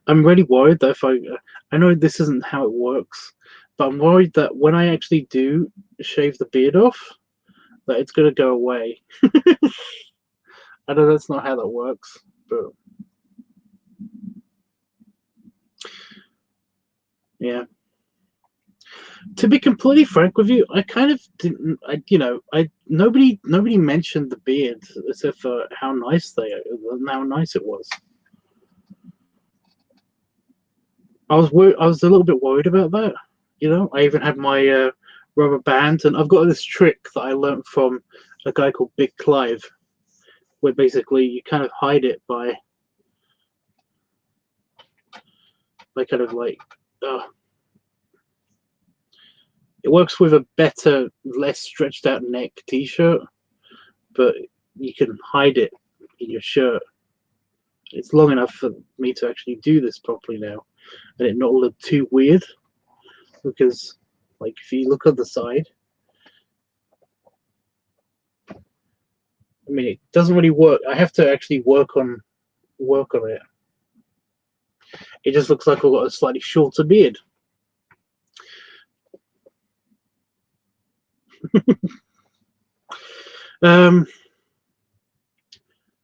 I'm really worried that I know this isn't how it works, but I'm worried that when I actually do shave the beard off, that it's gonna go away. I know that's not how that works, but yeah. To be completely frank with you, I kind of didn't. Nobody mentioned the beard except for how nice it was. I was a little bit worried about that. You know, I even had my rubber band, and I've got this trick that I learned from a guy called Big Clive, where basically you kind of hide it by kind of like, uh, it works with a better, less stretched out neck t-shirt, but you can hide it in your shirt. It's long enough for me to actually do this properly now, and it not look too weird. Because, like, if you look on the side, I mean, it doesn't really work. I have to actually work on it. It just looks like I've got a slightly shorter beard. um,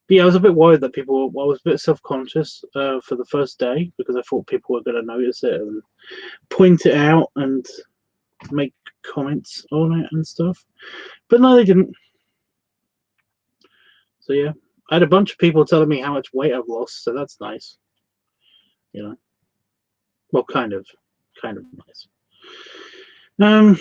but yeah, I was a bit worried that people. Well, I was a bit self-conscious for the first day because I thought people were going to notice it and point it out and make comments on it and stuff. But no, they didn't. So yeah, I had a bunch of people telling me how much weight I've lost, so that's nice. You know, well, kind of nice. Um,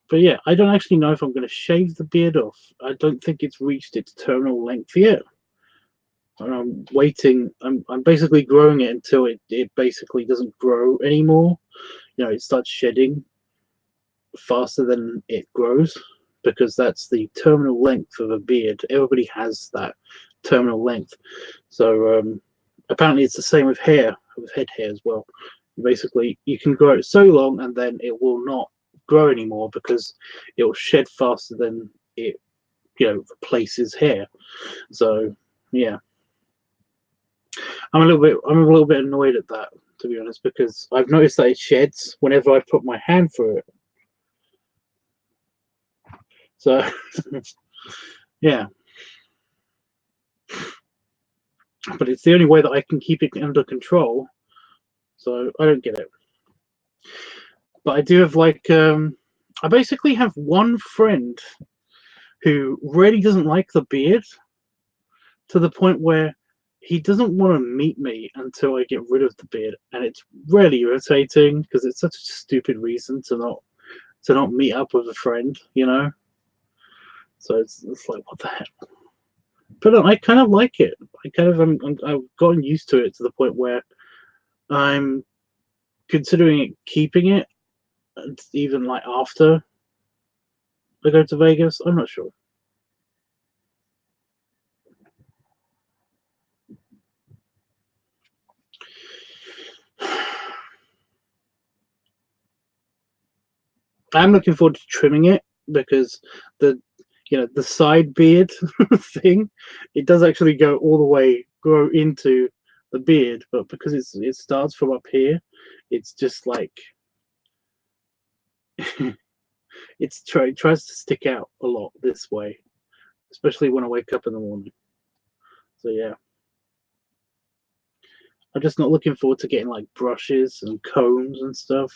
but yeah, I don't actually know if I'm going to shave the beard off. I don't think it's reached its terminal length yet. And I'm waiting. I'm basically growing it until it basically doesn't grow anymore. You know, it starts shedding faster than it grows because that's the terminal length of a beard. Everybody has that terminal length. So apparently it's the same with hair, with head hair as well. Basically, you can grow it so long and then it will not grow anymore because it will shed faster than it, replaces hair. So yeah, I'm a little bit annoyed at that, to be honest, because I've noticed that it sheds whenever I put my hand through it. So yeah, but it's the only way that I can keep it under control. So I don't get it. But I do have I basically have one friend who really doesn't like the beard to the point where he doesn't want to meet me until I get rid of the beard, and it's really irritating because it's such a stupid reason to not meet up with a friend, you know. So it's like, what the heck? But I kind of like it. I kind of I've gotten used to it to the point where I'm considering keeping it, even like after I go to Vegas. I'm not sure. I'm looking forward to trimming it because the side beard thing, it does actually go all the way grow into the beard, but because it starts from up here, it's just like it tries to stick out a lot this way, especially when I wake up in the morning. So yeah, I'm just not looking forward to getting like brushes and combs and stuff.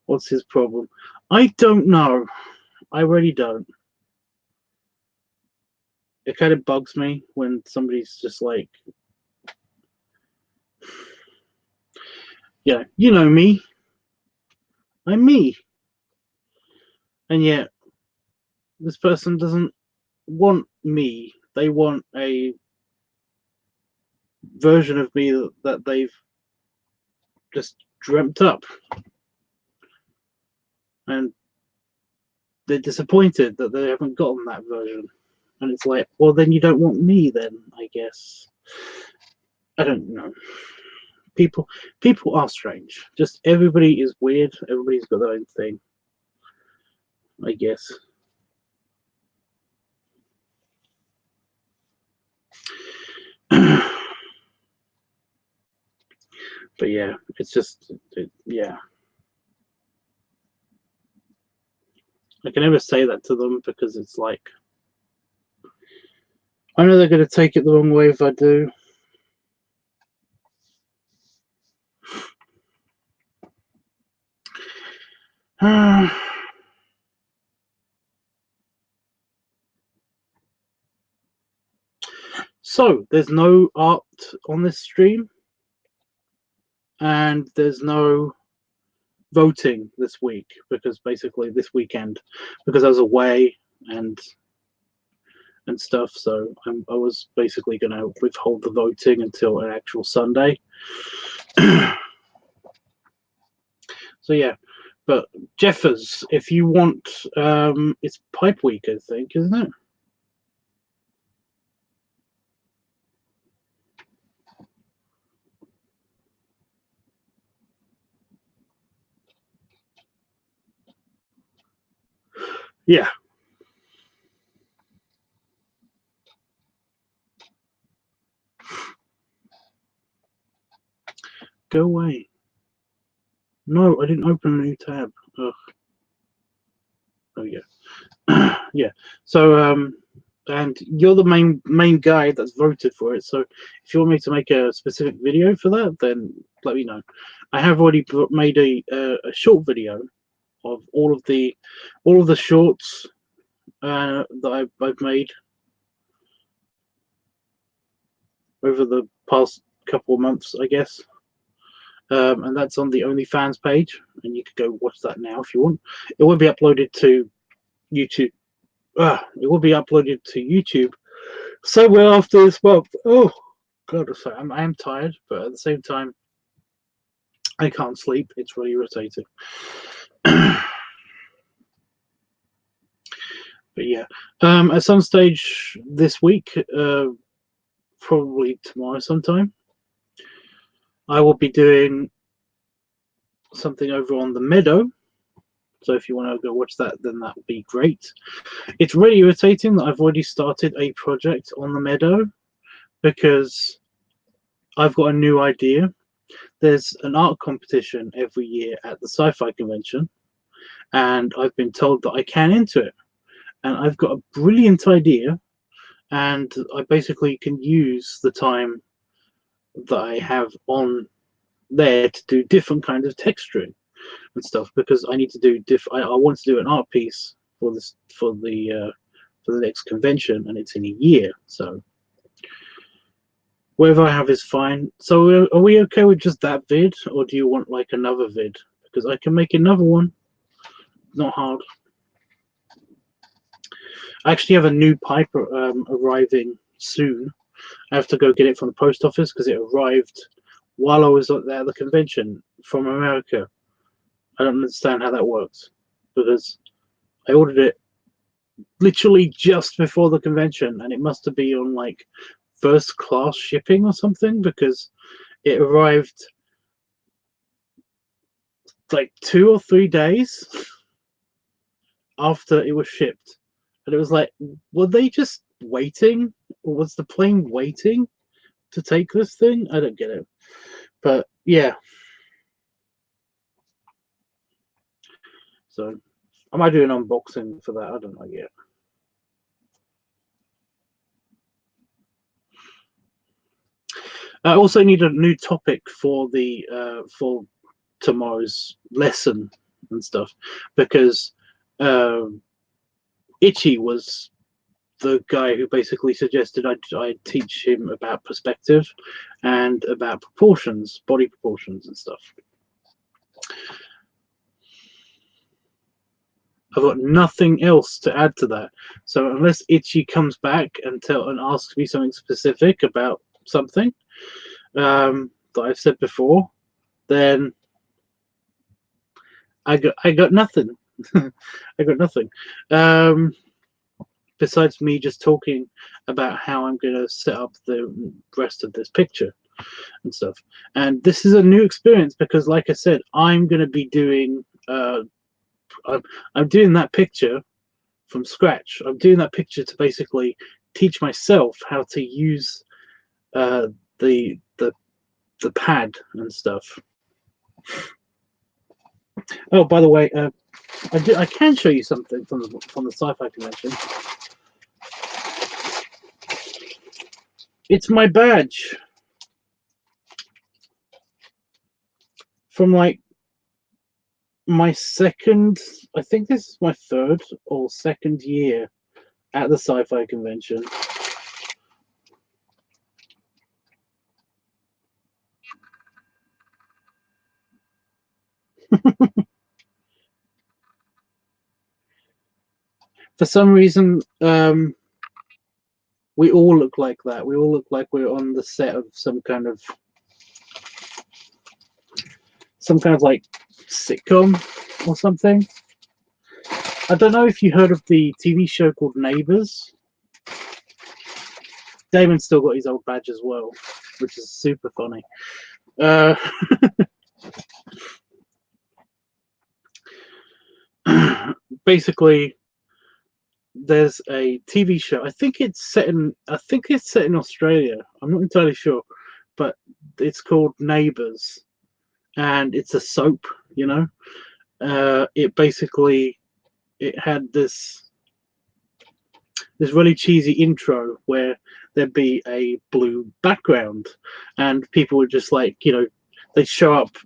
What's his problem? I don't know. I really don't. It kind of bugs me when somebody's just like, yeah, you know me. I'm me. And yet, this person doesn't want me. They want a version of me that they've just dreamt up. And they're disappointed that they haven't gotten that version. And it's like, well, then you don't want me, then, I guess. I don't know. People are strange. Just everybody is weird. Everybody's got their own thing, I guess. But yeah, it's just, yeah. I can never say that to them because it's like, I know they're going to take it the wrong way if I do. So there's no art on this stream, and there's no voting this week because basically this weekend, because I was away and stuff, so I was basically going to withhold the voting until an actual Sunday. So yeah, but Jeffers, if you want, it's Pipe Week, I think, isn't it? Yeah. Go away. No, I didn't open a new tab. Ugh. Oh yeah. Yeah. So and you're the main guy that's voted for it. So if you want me to make a specific video for that, then let me know. I have already made a short video of all of the shorts that I've made over the past couple of months, I guess. And that's on the OnlyFans page, and you could go watch that now if you want. It will be uploaded to YouTube. It will be uploaded to YouTube somewhere after this month. Oh God, sorry, I am tired, but at the same time, I can't sleep. It's really irritating. But yeah, at some stage this week, probably tomorrow sometime, I will be doing something over on the Meadow. So if you want to go watch that, then that would be great. It's really irritating that I've already started a project on the Meadow because I've got a new idea. There's an art competition every year at the sci-fi convention, and I've been told that I can enter it. And I've got a brilliant idea, and I basically can use the time that I have on there to do different kinds of texturing and stuff, because I need to do I want to do an art piece for this for the next convention, and it's in a year. So whatever I have is fine. So are we okay with just that vid, or do you want like another vid? Because I can make another one. Not hard. I actually have a new pipe arriving soon. I have to go get it from the post office because it arrived while I was at the convention from America. I don't understand how that works, because I ordered it literally just before the convention, and it must have been on like first class shipping or something, because it arrived like 2 or 3 days after it was shipped. And it was like, were they just waiting, or was the plane waiting to take this thing? I don't get it. But yeah. So I might do an unboxing for that. I don't know yet. I also need a new topic for the for tomorrow's lesson and stuff, because Itchy was the guy who basically suggested I teach him about perspective and about proportions, body proportions and stuff. I've got nothing else to add to that. So unless Itchy comes back and asks me something specific about something that I've said before, then I got nothing. I got nothing. Besides me just talking about how I'm going to set up the rest of this picture and stuff. And this is a new experience because, like I said, I'm going to be doing. I'm doing that picture from scratch. I'm doing that picture to basically teach myself how to use the pad and stuff. Oh, by the way, I can show you something from the sci-fi convention. It's my badge from like my second. I think this is my third or second year at the sci-fi convention. For some reason, we all look like that. We all look like we're on the set of some kind of like sitcom or something. I don't know if you heard of the TV show called Neighbours. Damon's still got his old badge as well, which is super funny. Basically, there's a TV show. I think it's set in Australia. I'm not entirely sure, but it's called Neighbours, and it's a soap. You know, it had this really cheesy intro where there'd be a blue background, and people would just like, they'd show up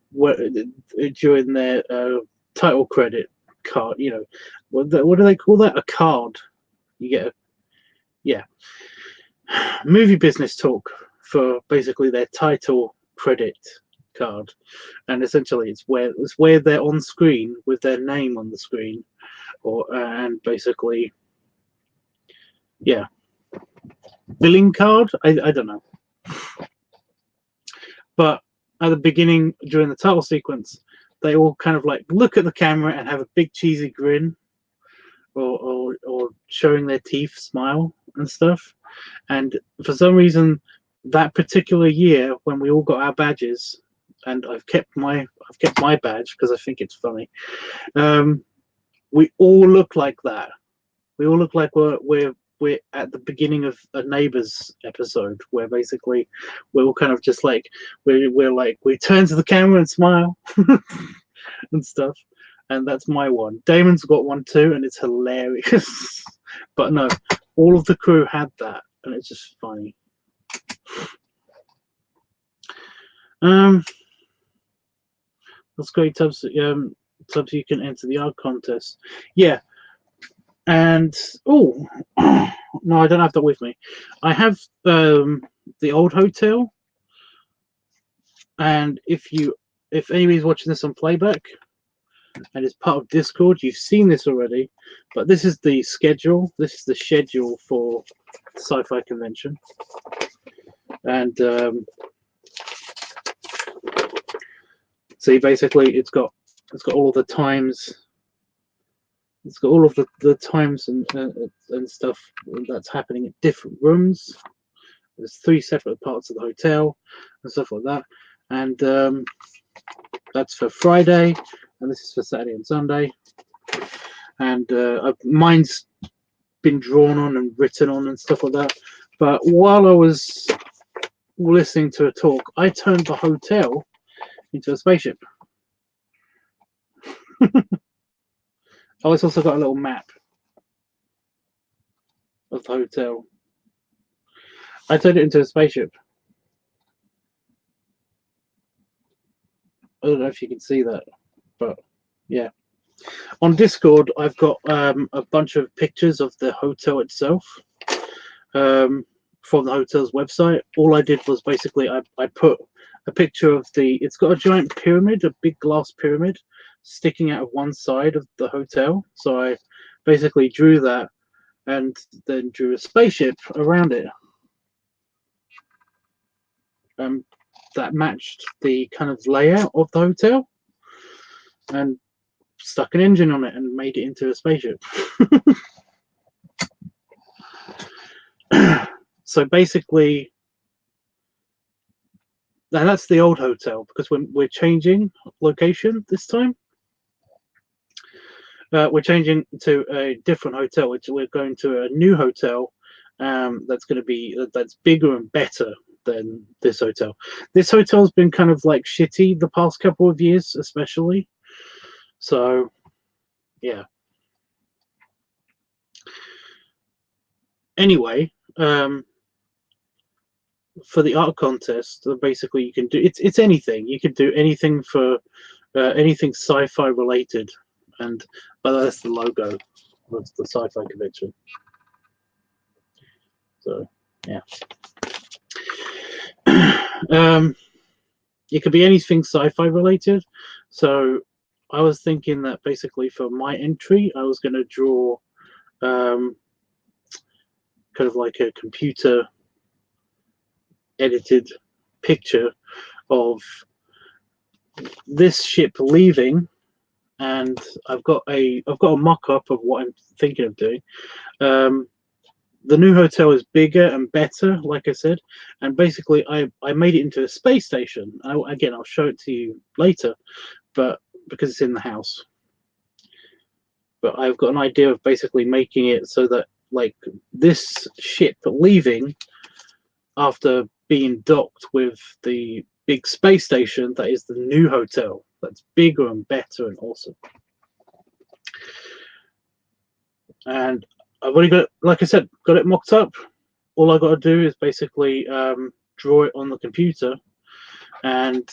during their title credit card. What do they call that? A card. You get movie business talk for basically their title credit card, and essentially it's where they're on screen with their name on the screen, and basically billing card. I don't know, but at the beginning during the title sequence, they all kind of like look at the camera and have a big cheesy grin, or showing their teeth, smile and stuff. And for some reason, that particular year when we all got our badges, and I've kept my badge because I think it's funny. We all look like that. We all look like we're at the beginning of a Neighbours episode where basically we're all kind of just like we turn to the camera and smile and stuff. And that's my one. Damon's got one too, and it's hilarious. But no, all of the crew had that, and it's just funny. That's great, Tubbs. Tubbs, you can enter the art contest. Yeah. And no, I don't have that with me. I have the old hotel, and if anybody's watching this on playback and it's part of Discord, you've seen this already, but this is the schedule. This is the schedule for the sci-fi convention, and see, basically it's got all of the times. It's got all of the times and stuff that's happening at different rooms. There's 3 separate parts of the hotel and stuff like that, and that's for Friday, and this is for Saturday and Sunday. And mine's been drawn on and written on and stuff like that. But while I was listening to a talk, I turned the hotel into a spaceship. Oh, it's also got a little map of the hotel. I turned it into a spaceship. I don't know if you can see that, but yeah. On Discord, I've got a bunch of pictures of the hotel itself from the hotel's website. All I did was basically I put a picture of it's got a giant pyramid, a big glass pyramid sticking out of one side of the hotel. So I basically drew that and then drew a spaceship around it. That matched the kind of layout of the hotel, and stuck an engine on it and made it into a spaceship. So basically, and that's the old hotel, because when we're changing location this time, we're changing to a different hotel, which we're going to a new hotel that's bigger and better than this hotel. This hotel's been kind of like shitty the past couple of years, especially. So, yeah. Anyway, for the art contest, basically you can do it's anything. You can do anything for anything sci-fi related, and that's the logo. That's the sci-fi convention. So, yeah. It could be anything sci-fi related. So I was thinking that basically for my entry, I was going to draw kind of like a computer edited picture of this ship leaving, and I've got a mock-up of what I'm thinking of doing. The new hotel is bigger and better, like I said, and basically I made it into a space station. Again, I'll show it to you later, but because it's in the house. But I've got an idea of basically making it so that like this ship leaving after being docked with the big space station, that is the new hotel. That's bigger and better and awesome. And I've already got, like I said, got it mocked up. All I got to do is basically draw it on the computer and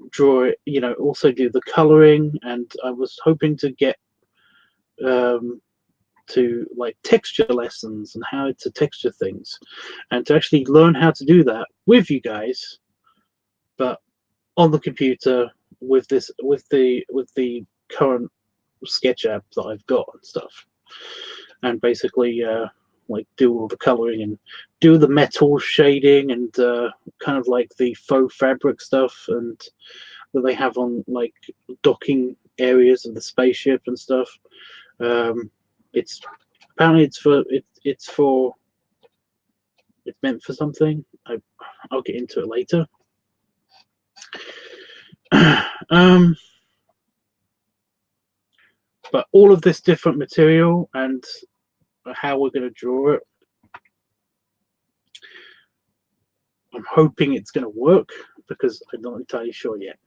draw it, you know, also do the coloring. And I was hoping to get to like texture lessons and how to texture things, and to actually learn how to do that with you guys, but on the computer with the current sketch app that I've got and stuff, and basically like do all the coloring and do the metal shading and kind of like the faux fabric stuff and that they have on like docking areas of the spaceship and stuff. It's apparently it's meant for something. I'll get into it later. But all of this different material and how we're going to draw it, I'm hoping it's going to work because I'm not entirely sure yet.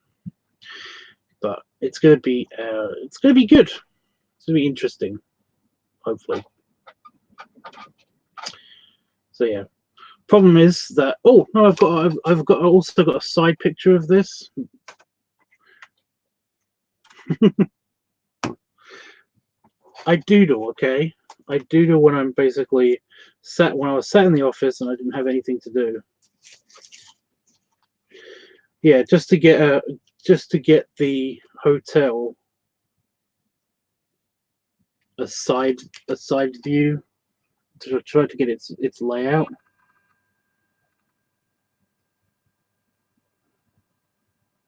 But it's going to be good. It's going to be interesting, hopefully. So yeah. Problem is that I've also got a side picture of this. I doodle, okay? I doodle when I'm basically when I was sat in the office and I didn't have anything to do. Yeah, just to get the hotel a side view to try to get its layout.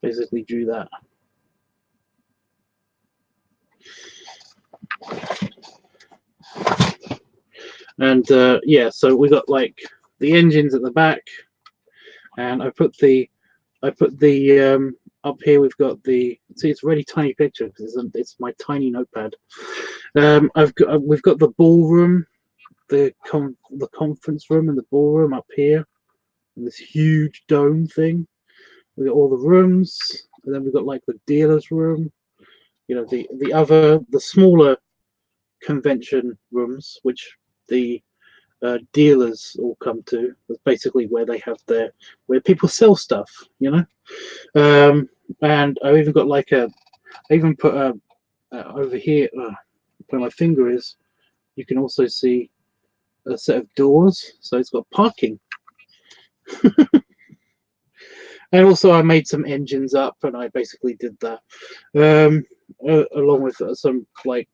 Basically drew that. And yeah, so we got like the engines at the back, and I put the up here. We've got the, see, it's a really tiny picture because it's my tiny notepad. We've got the ballroom, the conference room and the ballroom up here, and this huge dome thing. We got all the rooms, and then we've got like the dealer's room. You know, the smaller convention rooms, which the dealers all come to. That's basically where they have where people sell stuff, you know. And I even got like I even put over here where my finger is, you can also see a set of doors, so it's got parking. And also I made some engines up, and I basically did that along with some like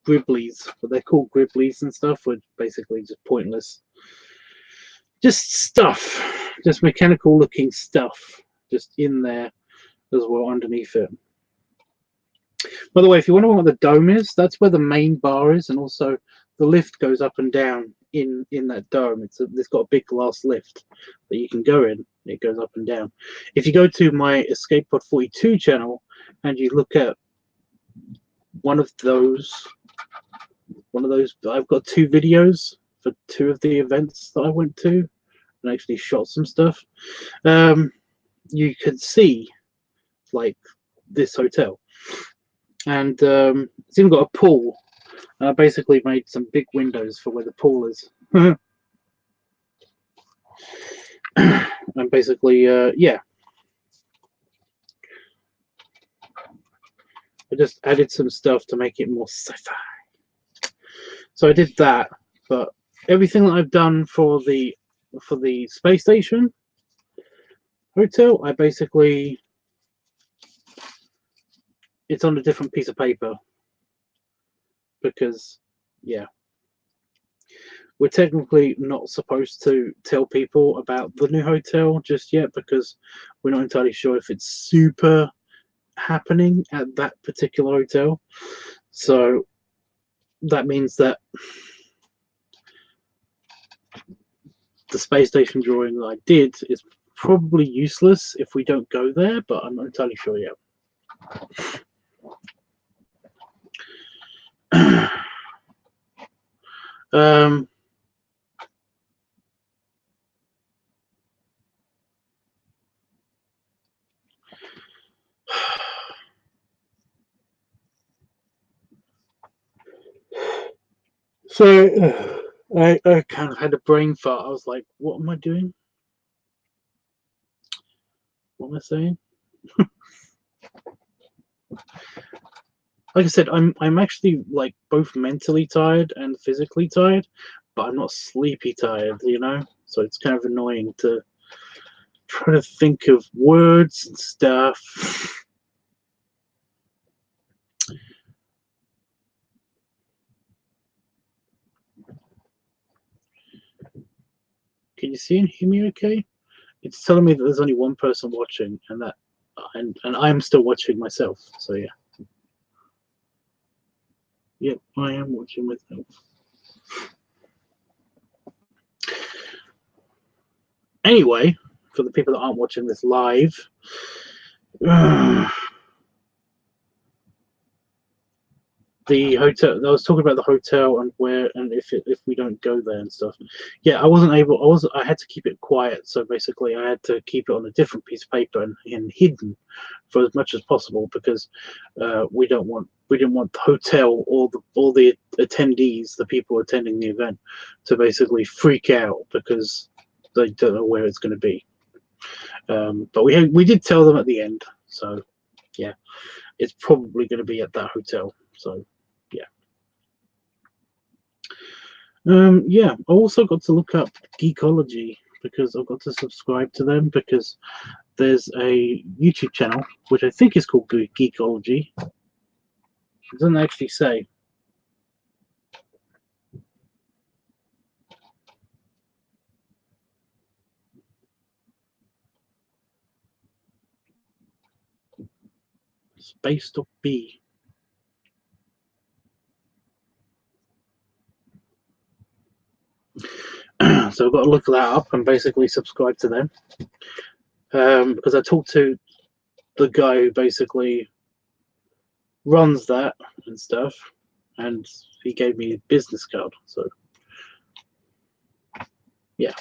gribblies, but they're called gribblies and stuff, were basically just pointless, just stuff, just mechanical looking stuff just in there as well underneath it. By the way, if you wonder what the dome is, that's where the main bar is, and also the lift goes up and down in that dome. It's got a big glass lift that you can go in. It goes up and down. If you go to my Escape Pod 42 channel and you look at one of those, I've got 2 videos for 2 of the events that I went to and actually shot some stuff. You could see like this hotel, and it's even got a pool. I basically made some big windows for where the pool is. And basically, yeah, I just added some stuff to make it more sci-fi. So I did that, but everything that I've done for the space station hotel, I basically it's on a different piece of paper because, yeah, we're technically not supposed to tell people about the new hotel just yet because we're not entirely sure if it's super happening at that particular hotel. So that means that the space station drawing that I did is probably useless if we don't go there, but I'm not entirely sure yet. So I kind of had a brain fart. I was like, what am I doing? What am I saying? Like I said, I'm actually like both mentally tired and physically tired, but I'm not sleepy tired, you know? So it's kind of annoying to try to think of words and stuff. Can you see and hear me okay? It's telling me that there's only one person watching and I'm still watching myself. So yeah. Yep, I am watching myself. Anyway, for the people that aren't watching this live, the hotel. I was talking about the hotel and where and if we don't go there and stuff. Yeah, I wasn't able. I had to keep it quiet. So basically, I had to keep it on a different piece of paper and hidden for as much as possible because we didn't want the hotel or the attendees, the people attending the event, to basically freak out because they don't know where it's going to be. But we did tell them at the end. So yeah, it's probably going to be at that hotel. So yeah. Yeah, I also got to look up Geekology because I've got to subscribe to them because there's a YouTube channel which I think is called Geekology. It doesn't actually say. Space.B. So I've got to look that up and basically subscribe to them. Because I talked to the guy who basically runs that and stuff, and he gave me a business card. So yeah.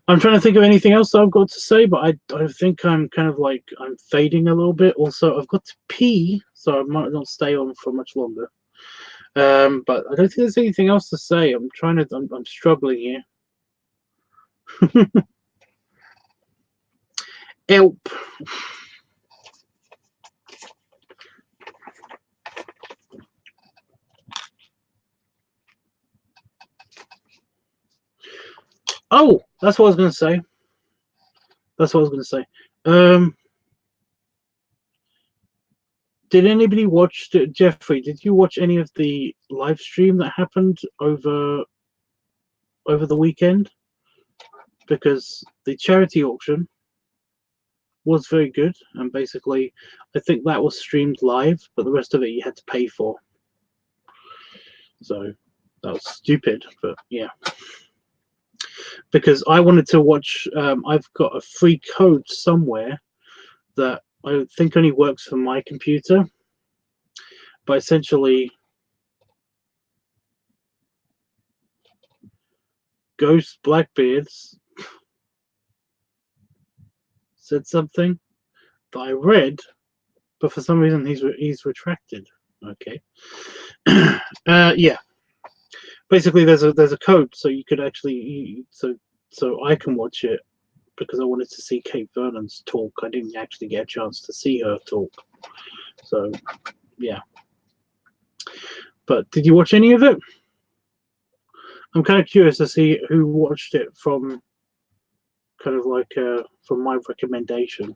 I'm trying to think of anything else that I've got to say, but I think I'm kind of like I'm fading a little bit. Also, I've got to pee, so I might not stay on for much longer. But I don't think there's anything else to say. I'm struggling here. Help. Oh, that's what I was going to say. That's what I was going to say. Did anybody watch Jeffrey? Did you watch any of the live stream that happened over the weekend? Because the charity auction was very good, and basically, I think that was streamed live, but the rest of it you had to pay for. So that was stupid, but yeah. Because I wanted to watch. I've got a free code somewhere that I think only works for my computer, but essentially, Ghost Blackbeards said something that I read, but for some reason he's retracted. Okay. Yeah. Basically, there's a code, so you could actually so I can watch it because I wanted to see Kate Vernon's talk. I didn't actually get a chance to see her talk, so yeah. But did you watch any of it? I'm kind of curious to see who watched it from kind of like from my recommendation.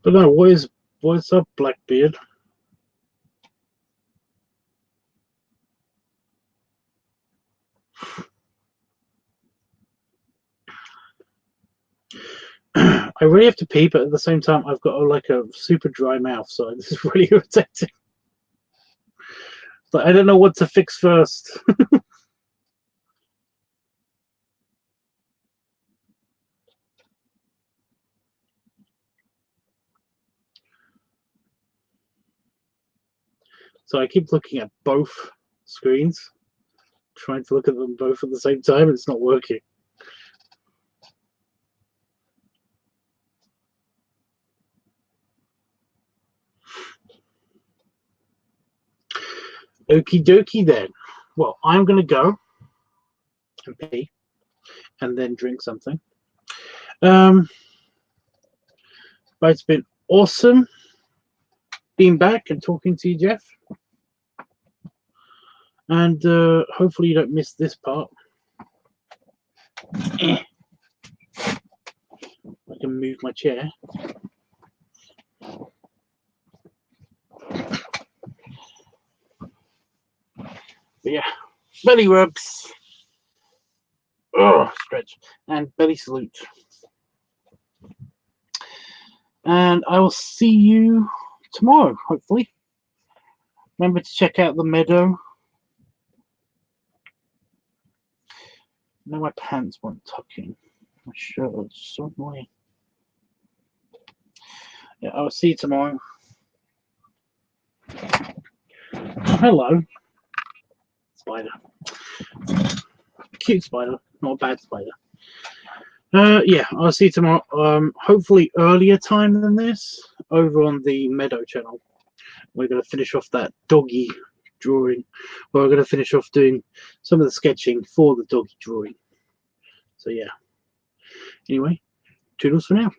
But no, what is up, Blackbeard? I really have to pee, but at the same time, I've got like a super dry mouth, so this is really irritating. But I don't know what to fix first. So I keep looking at both screens, trying to look at them both at the same time. It's not working. Okie dokie then. Well, I'm going to go and pee and then drink something. But it's been awesome being back and talking to you, Jeff. And hopefully you don't miss this part. I can move my chair. But yeah, belly rubs. Oh, stretch. And belly salute. And I will see you tomorrow, hopefully. Remember to check out the meadow. No, my pants weren't tucking. My shirt was so annoying. Yeah, I will see you tomorrow. Oh, hello. Spider. Cute spider, not a bad spider. Yeah, I'll see you tomorrow. Hopefully earlier time than this, over on the Meadow channel. We're going to finish off that doggy drawing. We're going to finish off doing some of the sketching for the doggy drawing. So yeah. Anyway, toodles for now.